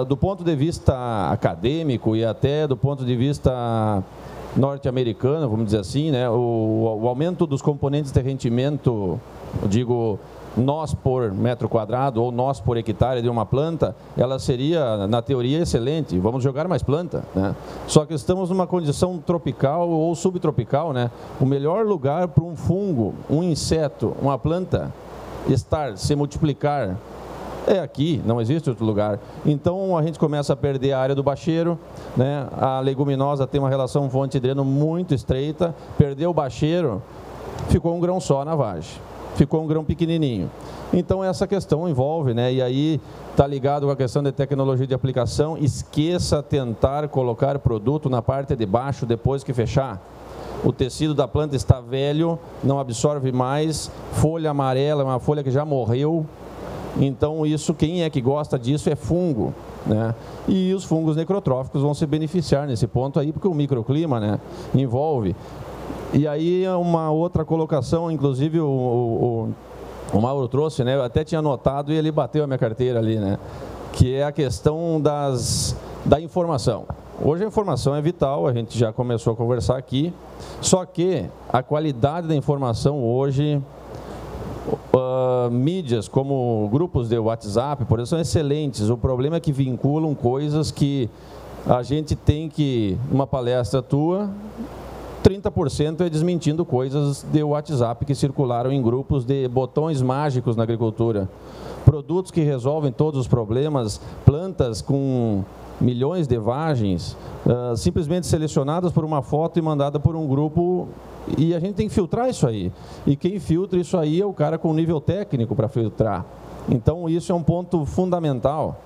Do ponto de vista acadêmico e até do ponto de vista norte-americana, vamos dizer assim, né, o aumento dos componentes de rendimento, eu digo, nós por metro quadrado ou nós por hectare de uma planta, ela seria, na teoria, excelente. Vamos jogar mais planta, né? Só que estamos numa condição tropical ou subtropical, né? O melhor lugar para um fungo, um inseto, uma planta se multiplicar é aqui, não existe outro lugar. Então a gente começa a perder a área do bacheiro, né? A leguminosa tem uma relação fonte-dreno muito estreita. Perdeu o bacheiro, ficou um grão só na vagem. Ficou um grão pequenininho. Então essa questão envolve, né? E aí está ligado com a questão de tecnologia de aplicação. Esqueça tentar colocar produto na parte de baixo depois que fechar. O tecido da planta está velho, não absorve mais. Folha amarela é uma folha que já morreu. Então isso, quem é que gosta disso é fungo, né? E os fungos necrotróficos vão se beneficiar nesse ponto aí, porque o microclima, né, envolve. E aí uma outra colocação, inclusive o Mauro trouxe, né? Eu até tinha anotado e ele bateu a minha carteira ali, né? Que é a questão da informação. Hoje a informação é vital, a gente já começou a conversar aqui, só que a qualidade da informação hoje, mídias como grupos de WhatsApp, por exemplo, são excelentes. O problema é que vinculam coisas que a gente tem que, numa palestra tua, 30% é desmentindo coisas de WhatsApp que circularam em grupos de botões mágicos na agricultura. Produtos que resolvem todos os problemas, plantas com milhões de vagens, simplesmente selecionadas por uma foto e mandada por um grupo, e a gente tem que filtrar isso aí. E quem filtra isso aí é o cara com nível técnico para filtrar. Então isso é um ponto fundamental.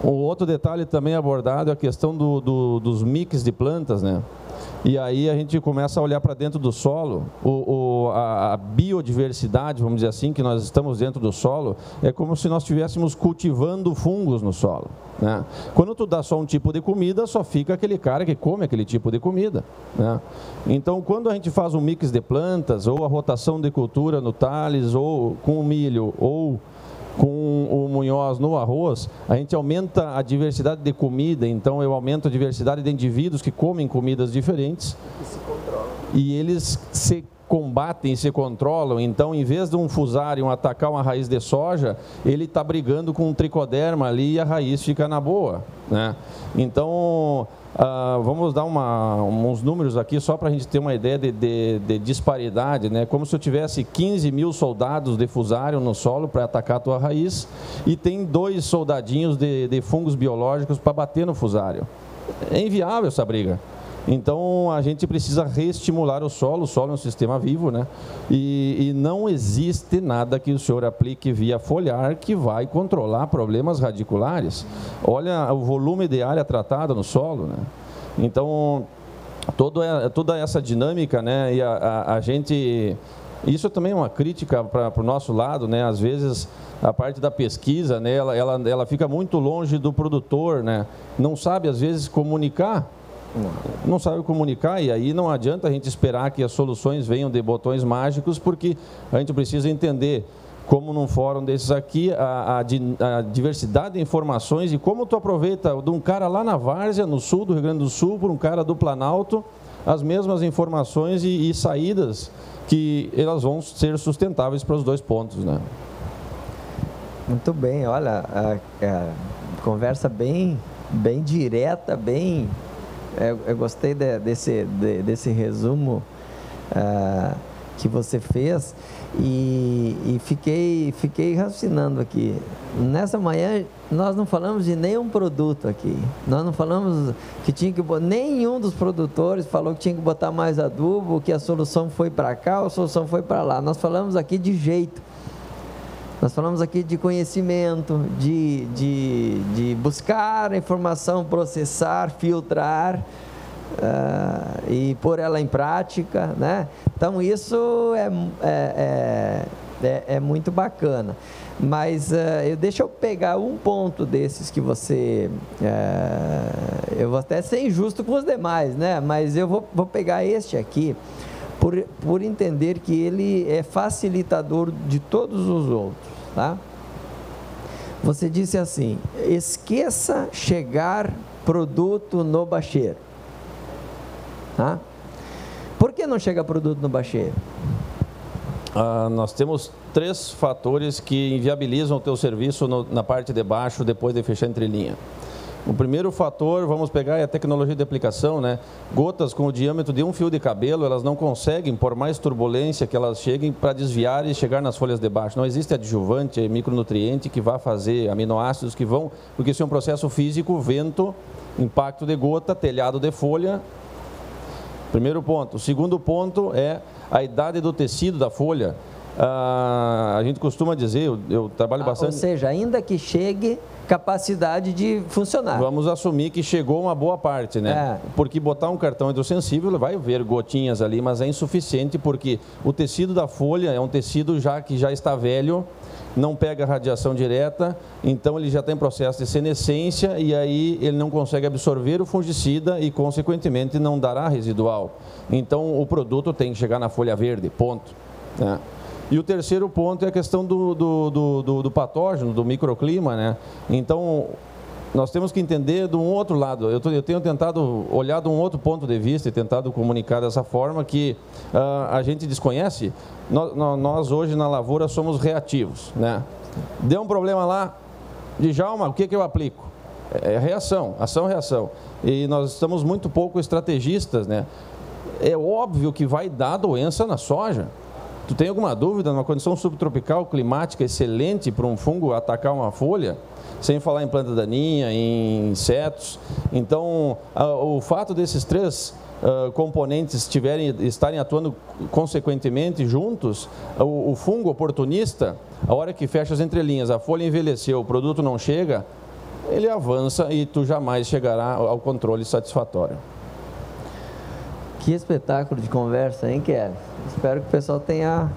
O outro detalhe também abordado é a questão dos mix de plantas, né? E aí a gente começa a olhar para dentro do solo, a biodiversidade, vamos dizer assim, que nós estamos dentro do solo, é como se nós estivéssemos cultivando fungos no solo, né? Quando tu dá só um tipo de comida, só fica aquele cara que come aquele tipo de comida, né? Então, quando a gente faz um mix de plantas, ou a rotação de cultura no Thales, ou com o milho, ou com o Munhoz no arroz, a gente aumenta a diversidade de comida. Então eu aumento a diversidade de indivíduos que comem comidas diferentes e eles se combatem e se controlam. Então, em vez de um fusário atacar uma raiz de soja, ele está brigando com um tricoderma ali e a raiz fica na boa, né? Então vamos dar uns números aqui só para a gente ter uma ideia de disparidade, né? Como se eu tivesse 15 mil soldados de fusário no solo para atacar a tua raiz e tem 2 soldadinhos de fungos biológicos para bater no fusário. É inviável essa briga. Então a gente precisa reestimular o solo é um sistema vivo, né? E não existe nada que o senhor aplique via foliar que vai controlar problemas radiculares. Olha o volume de área tratada no solo, né? Então toda essa dinâmica, né? E a gente, isso também é uma crítica para o nosso lado, né? Às vezes a parte da pesquisa, né? Ela fica muito longe do produtor, né? Não sabe às vezes comunicar não sabe comunicar, e aí não adianta a gente esperar que as soluções venham de botões mágicos, porque a gente precisa entender como num fórum desses aqui, a diversidade de informações e como tu aproveita de um cara lá na várzea, no sul do Rio Grande do Sul, por um cara do Planalto, as mesmas informações e saídas que elas vão ser sustentáveis para os dois pontos, né? Muito bem, olha, a conversa bem direta, eu gostei desse resumo que você fez e fiquei raciocinando aqui. Nessa manhã nós não falamos de nenhum produto aqui, nós não falamos que tinha que nenhum dos produtores falou que tinha que botar mais adubo, que a solução foi para cá ou a solução foi para lá. Nós falamos aqui de jeito, nós falamos aqui de conhecimento, de buscar a informação, processar, filtrar e pôr ela em prática, né? Então isso é muito bacana. Mas deixa eu pegar um ponto desses que você... eu vou até ser injusto com os demais, né? Mas eu vou pegar este aqui por entender que ele é facilitador de todos os outros, tá? Você disse assim: esqueça chegar produto no bacheiro. Tá? Por que não chega produto no bacheiro? Nós temos 3 fatores que inviabilizam o teu serviço na parte de baixo depois de fechar a entrelinha. O primeiro fator, vamos pegar, é a tecnologia de aplicação, né? Gotas com o diâmetro de um fio de cabelo, elas não conseguem, por mais turbulência que elas cheguem, para desviar e chegar nas folhas de baixo. Não existe adjuvante, micronutriente que vá fazer aminoácidos que vão, porque isso é um processo físico, vento, impacto de gota, telhado de folha. Primeiro ponto. O segundo ponto é a idade do tecido da folha. A gente costuma dizer, eu trabalho bastante... Ou seja, ainda que chegue capacidade de funcionar. Vamos assumir que chegou uma boa parte, né? Porque botar um cartão hidrossensível, vai ver gotinhas ali, mas é insuficiente porque o tecido da folha é um tecido que já está velho, não pega radiação direta, então ele já tem processo de senescência e aí ele não consegue absorver o fungicida e, consequentemente, não dará residual. Então, o produto tem que chegar na folha verde, ponto, né? E o terceiro ponto é a questão do patógeno, do microclima, né? Então, nós temos que entender de um outro lado. Eu tenho tentado olhar de um outro ponto de vista e tentado comunicar dessa forma que a gente desconhece. Nós hoje na lavoura somos reativos, né? Deu um problema lá, Djalma, o que eu aplico? É reação, ação-reação. E nós estamos muito pouco estrategistas, né? É óbvio que vai dar doença na soja. Tu tem alguma dúvida, numa condição subtropical, climática excelente para um fungo atacar uma folha, sem falar em planta daninha, em insetos. Então, o fato desses 3 componentes estarem atuando consequentemente juntos, o fungo oportunista, a hora que fecha as entrelinhas, a folha envelheceu, o produto não chega, ele avança e tu jamais chegará ao controle satisfatório. Que espetáculo de conversa, hein, Kelly? Espero que o pessoal tenha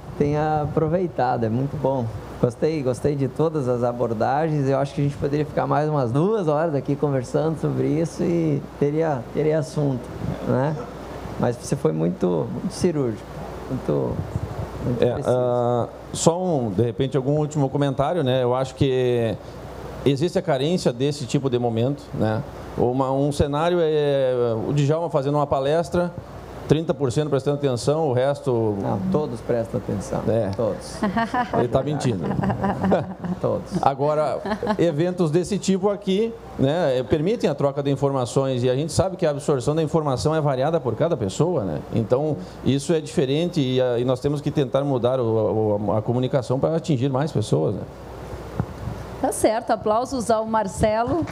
aproveitado, é muito bom. Gostei de todas as abordagens. Eu acho que a gente poderia ficar mais umas 2 horas aqui conversando sobre isso e teria assunto, né? Mas você foi muito cirúrgico, muito preciso. Só de repente algum último comentário, né? Eu acho que existe a carência desse tipo de momento, né? Um cenário é o Djalma fazendo uma palestra, 30% prestando atenção, o resto... Não, todos prestam atenção, todos. Ele está mentindo. Todos. Agora, eventos desse tipo aqui, né, permitem a troca de informações e a gente sabe que a absorção da informação é variada por cada pessoa, né? Então, isso é diferente e nós temos que tentar mudar a comunicação para atingir mais pessoas, né? Tá certo, aplausos ao Marcelo.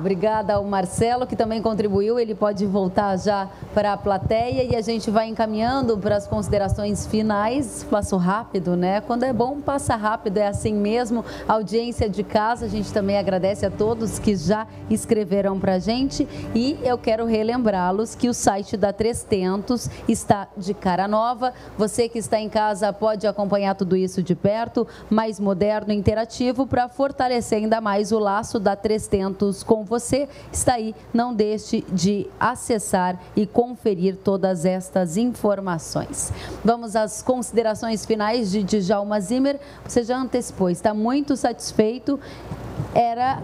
Obrigada ao Marcelo, que também contribuiu. Ele pode voltar já para a plateia e a gente vai encaminhando para as considerações finais. Passo rápido, né? Quando é bom, passa rápido, é assim mesmo. Audiência de casa, a gente também agradece a todos que já escreveram para a gente. E eu quero relembrá-los que o site da 3tentos está de cara nova. Você que está em casa pode acompanhar tudo isso de perto, mais moderno e interativo, para fortalecer ainda mais o laço da 3tentos com você. Está aí, não deixe de acessar e conferir todas estas informações. Vamos às considerações finais de Djalma Zimmer. Você já antecipou, está muito satisfeito. Era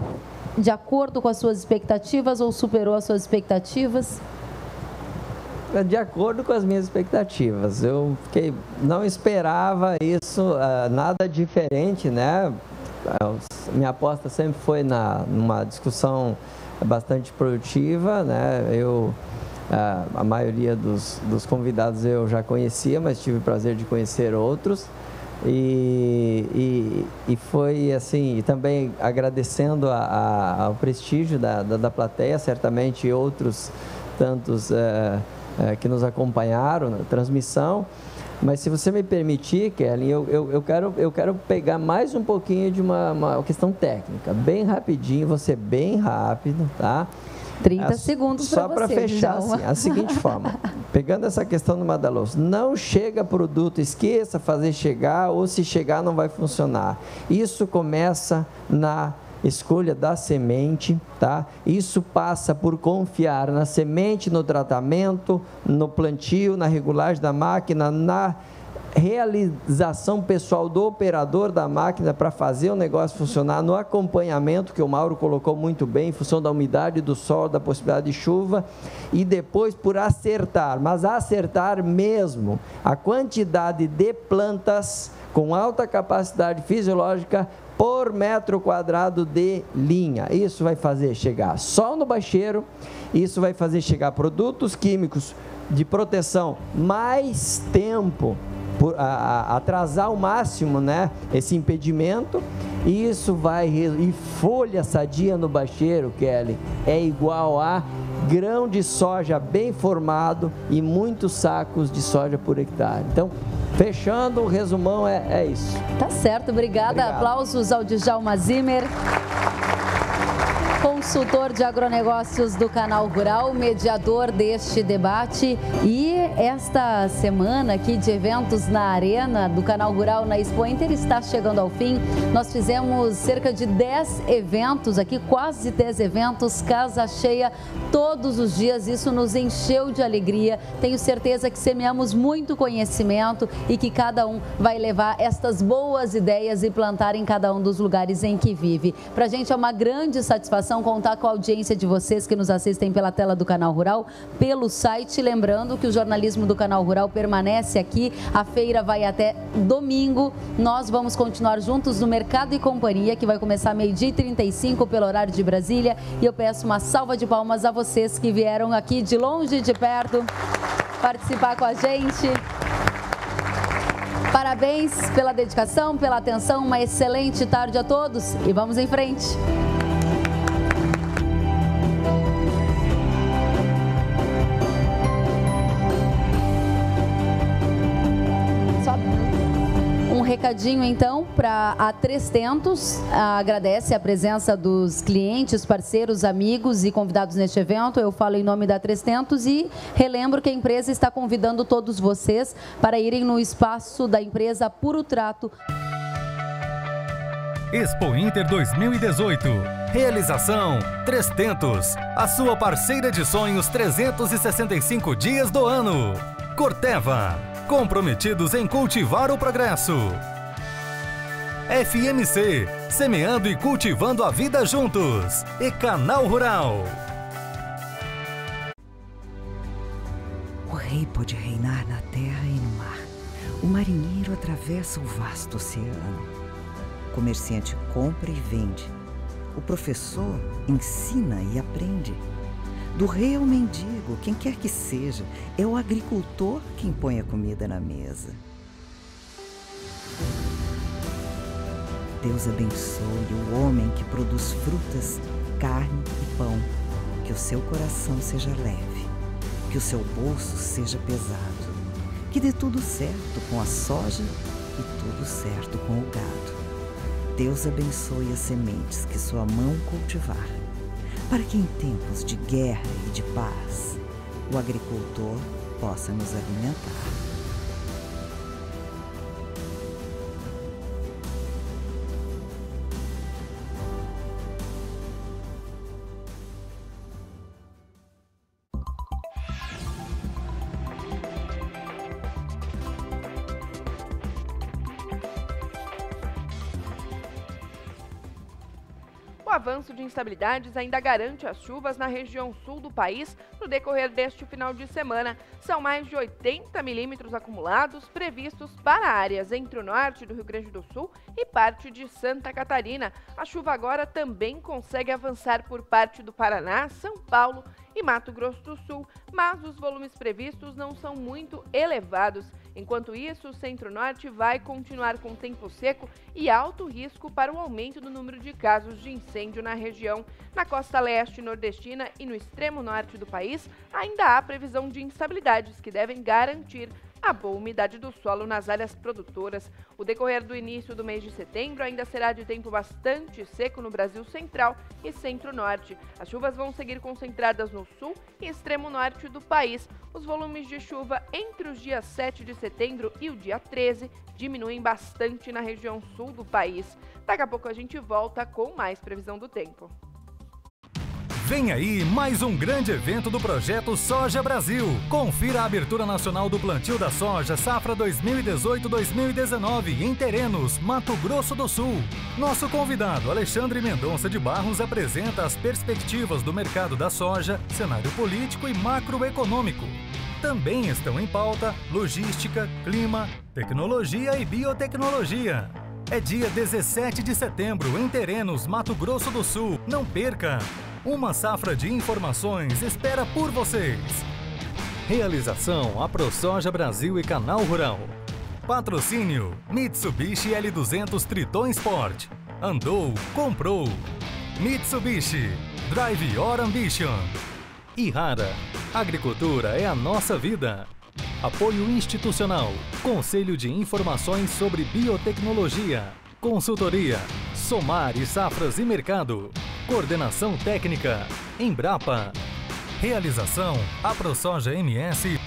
de acordo com as suas expectativas ou superou as suas expectativas? De acordo com as minhas expectativas. Eu não esperava isso, nada diferente, né? Minha aposta sempre foi numa discussão bastante produtiva, né? A maioria dos convidados eu já conhecia, mas tive o prazer de conhecer outros. E foi assim, e também agradecendo ao prestígio da plateia, certamente outros tantos que nos acompanharam na transmissão. Mas se você me permitir, Kelly, eu quero pegar mais um pouquinho de uma questão técnica, bem rapidinho, você bem rápido, tá? 30 segundos para você. Só para fechar, assim, a seguinte forma, pegando essa questão do Madaloso, não chega produto, esqueça fazer chegar, ou se chegar não vai funcionar. Isso começa na escolha da semente, tá? Isso passa por confiar na semente, no tratamento, no plantio, na regulagem da máquina, na realização pessoal do operador da máquina para fazer o negócio funcionar, no acompanhamento, que o Mauro colocou muito bem, em função da umidade do solo, da possibilidade de chuva, e depois por acertar, mas acertar mesmo a quantidade de plantas com alta capacidade fisiológica por metro quadrado de linha. Isso vai fazer chegar sol no bacheiro, isso vai fazer chegar produtos químicos de proteção mais tempo, atrasar ao máximo, né, esse impedimento. Isso e folha sadia no bacheiro, Kelly, é igual a grão de soja bem formado e muitos sacos de soja por hectare. Então, fechando, o resumão é isso. Tá certo, obrigada. Aplausos ao Djalma Zimmer, consultor de agronegócios do Canal Rural, mediador deste debate. E esta semana aqui de eventos na Arena do Canal Rural na Expo Inter está chegando ao fim. Nós fizemos cerca de 10 eventos aqui, quase 10 eventos, casa cheia todos os dias. Isso nos encheu de alegria. Tenho certeza que semeamos muito conhecimento e que cada um vai levar estas boas ideias e plantar em cada um dos lugares em que vive. Para a gente é uma grande satisfação contar com a audiência de vocês que nos assistem pela tela do Canal Rural, pelo site. Lembrando que o jornalismo do Canal Rural permanece aqui. A feira vai até domingo. Nós vamos continuar juntos no Mercado e Companhia, que vai começar 12h35 pelo horário de Brasília. E eu peço uma salva de palmas a vocês que vieram aqui de longe e de perto participar com a gente. Parabéns pela dedicação, pela atenção. Uma excelente tarde a todos e vamos em frente. Recadinho então para a 3tentos, agradece a presença dos clientes, parceiros, amigos e convidados neste evento. Eu falo em nome da 3tentos e relembro que a empresa está convidando todos vocês para irem no espaço da empresa Puro Trato. Expo Inter 2018. Realização 3tentos, a sua parceira de sonhos 365 dias do ano. Corteva, comprometidos em cultivar o progresso. FMC, semeando e cultivando a vida juntos. E Canal Rural. O rei pode reinar na terra e no mar. O marinheiro atravessa o vasto oceano. O comerciante compra e vende. O professor ensina e aprende. Do rei ao mendigo, quem quer que seja, é o agricultor quem põe a comida na mesa. Deus abençoe o homem que produz frutas carne e pão, que o seu coração seja leve, que o seu bolso seja pesado, que dê tudo certo com a soja e tudo certo com o gado. Deus abençoe as sementes que sua mão cultivar, para que em tempos de guerra e de paz, o agricultor possa nos alimentar. O avanço de instabilidades ainda garante as chuvas na região sul do país no decorrer deste final de semana. São mais de 80 milímetros acumulados previstos para áreas entre o norte do Rio Grande do Sul e parte de Santa Catarina. A chuva agora também consegue avançar por parte do Paraná, São Paulo e Mato Grosso do Sul, mas os volumes previstos não são muito elevados. Enquanto isso, o centro-norte vai continuar com tempo seco e alto risco para o aumento do número de casos de incêndio na região. Na costa leste nordestina e no extremo norte do país, ainda há previsão de instabilidades que devem garantir a boa umidade do solo nas áreas produtoras. O decorrer do início do mês de setembro ainda será de tempo bastante seco no Brasil central e centro-norte. As chuvas vão seguir concentradas no sul e extremo norte do país. Os volumes de chuva entre os dias 7 de setembro e o dia 13 diminuem bastante na região sul do país. Daqui a pouco a gente volta com mais previsão do tempo. Vem aí mais um grande evento do Projeto Soja Brasil. Confira a abertura nacional do plantio da soja safra 2018-2019 em Terenos, Mato Grosso do Sul. Nosso convidado Alexandre Mendonça de Barros apresenta as perspectivas do mercado da soja, cenário político e macroeconômico. Também estão em pauta logística, clima, tecnologia e biotecnologia. É dia 17 de setembro em Terenos, Mato Grosso do Sul. Não perca! Uma safra de informações espera por vocês. Realização AproSoja Brasil e Canal Rural. Patrocínio Mitsubishi L200 Triton Sport. Andou, comprou. Mitsubishi Drive Your Ambition. Ihara, agricultura é a nossa vida. Apoio institucional, Conselho de Informações sobre Biotecnologia. Consultoria, Somar e Safras e Mercado. Coordenação técnica, Embrapa. Realização, AproSoja MS.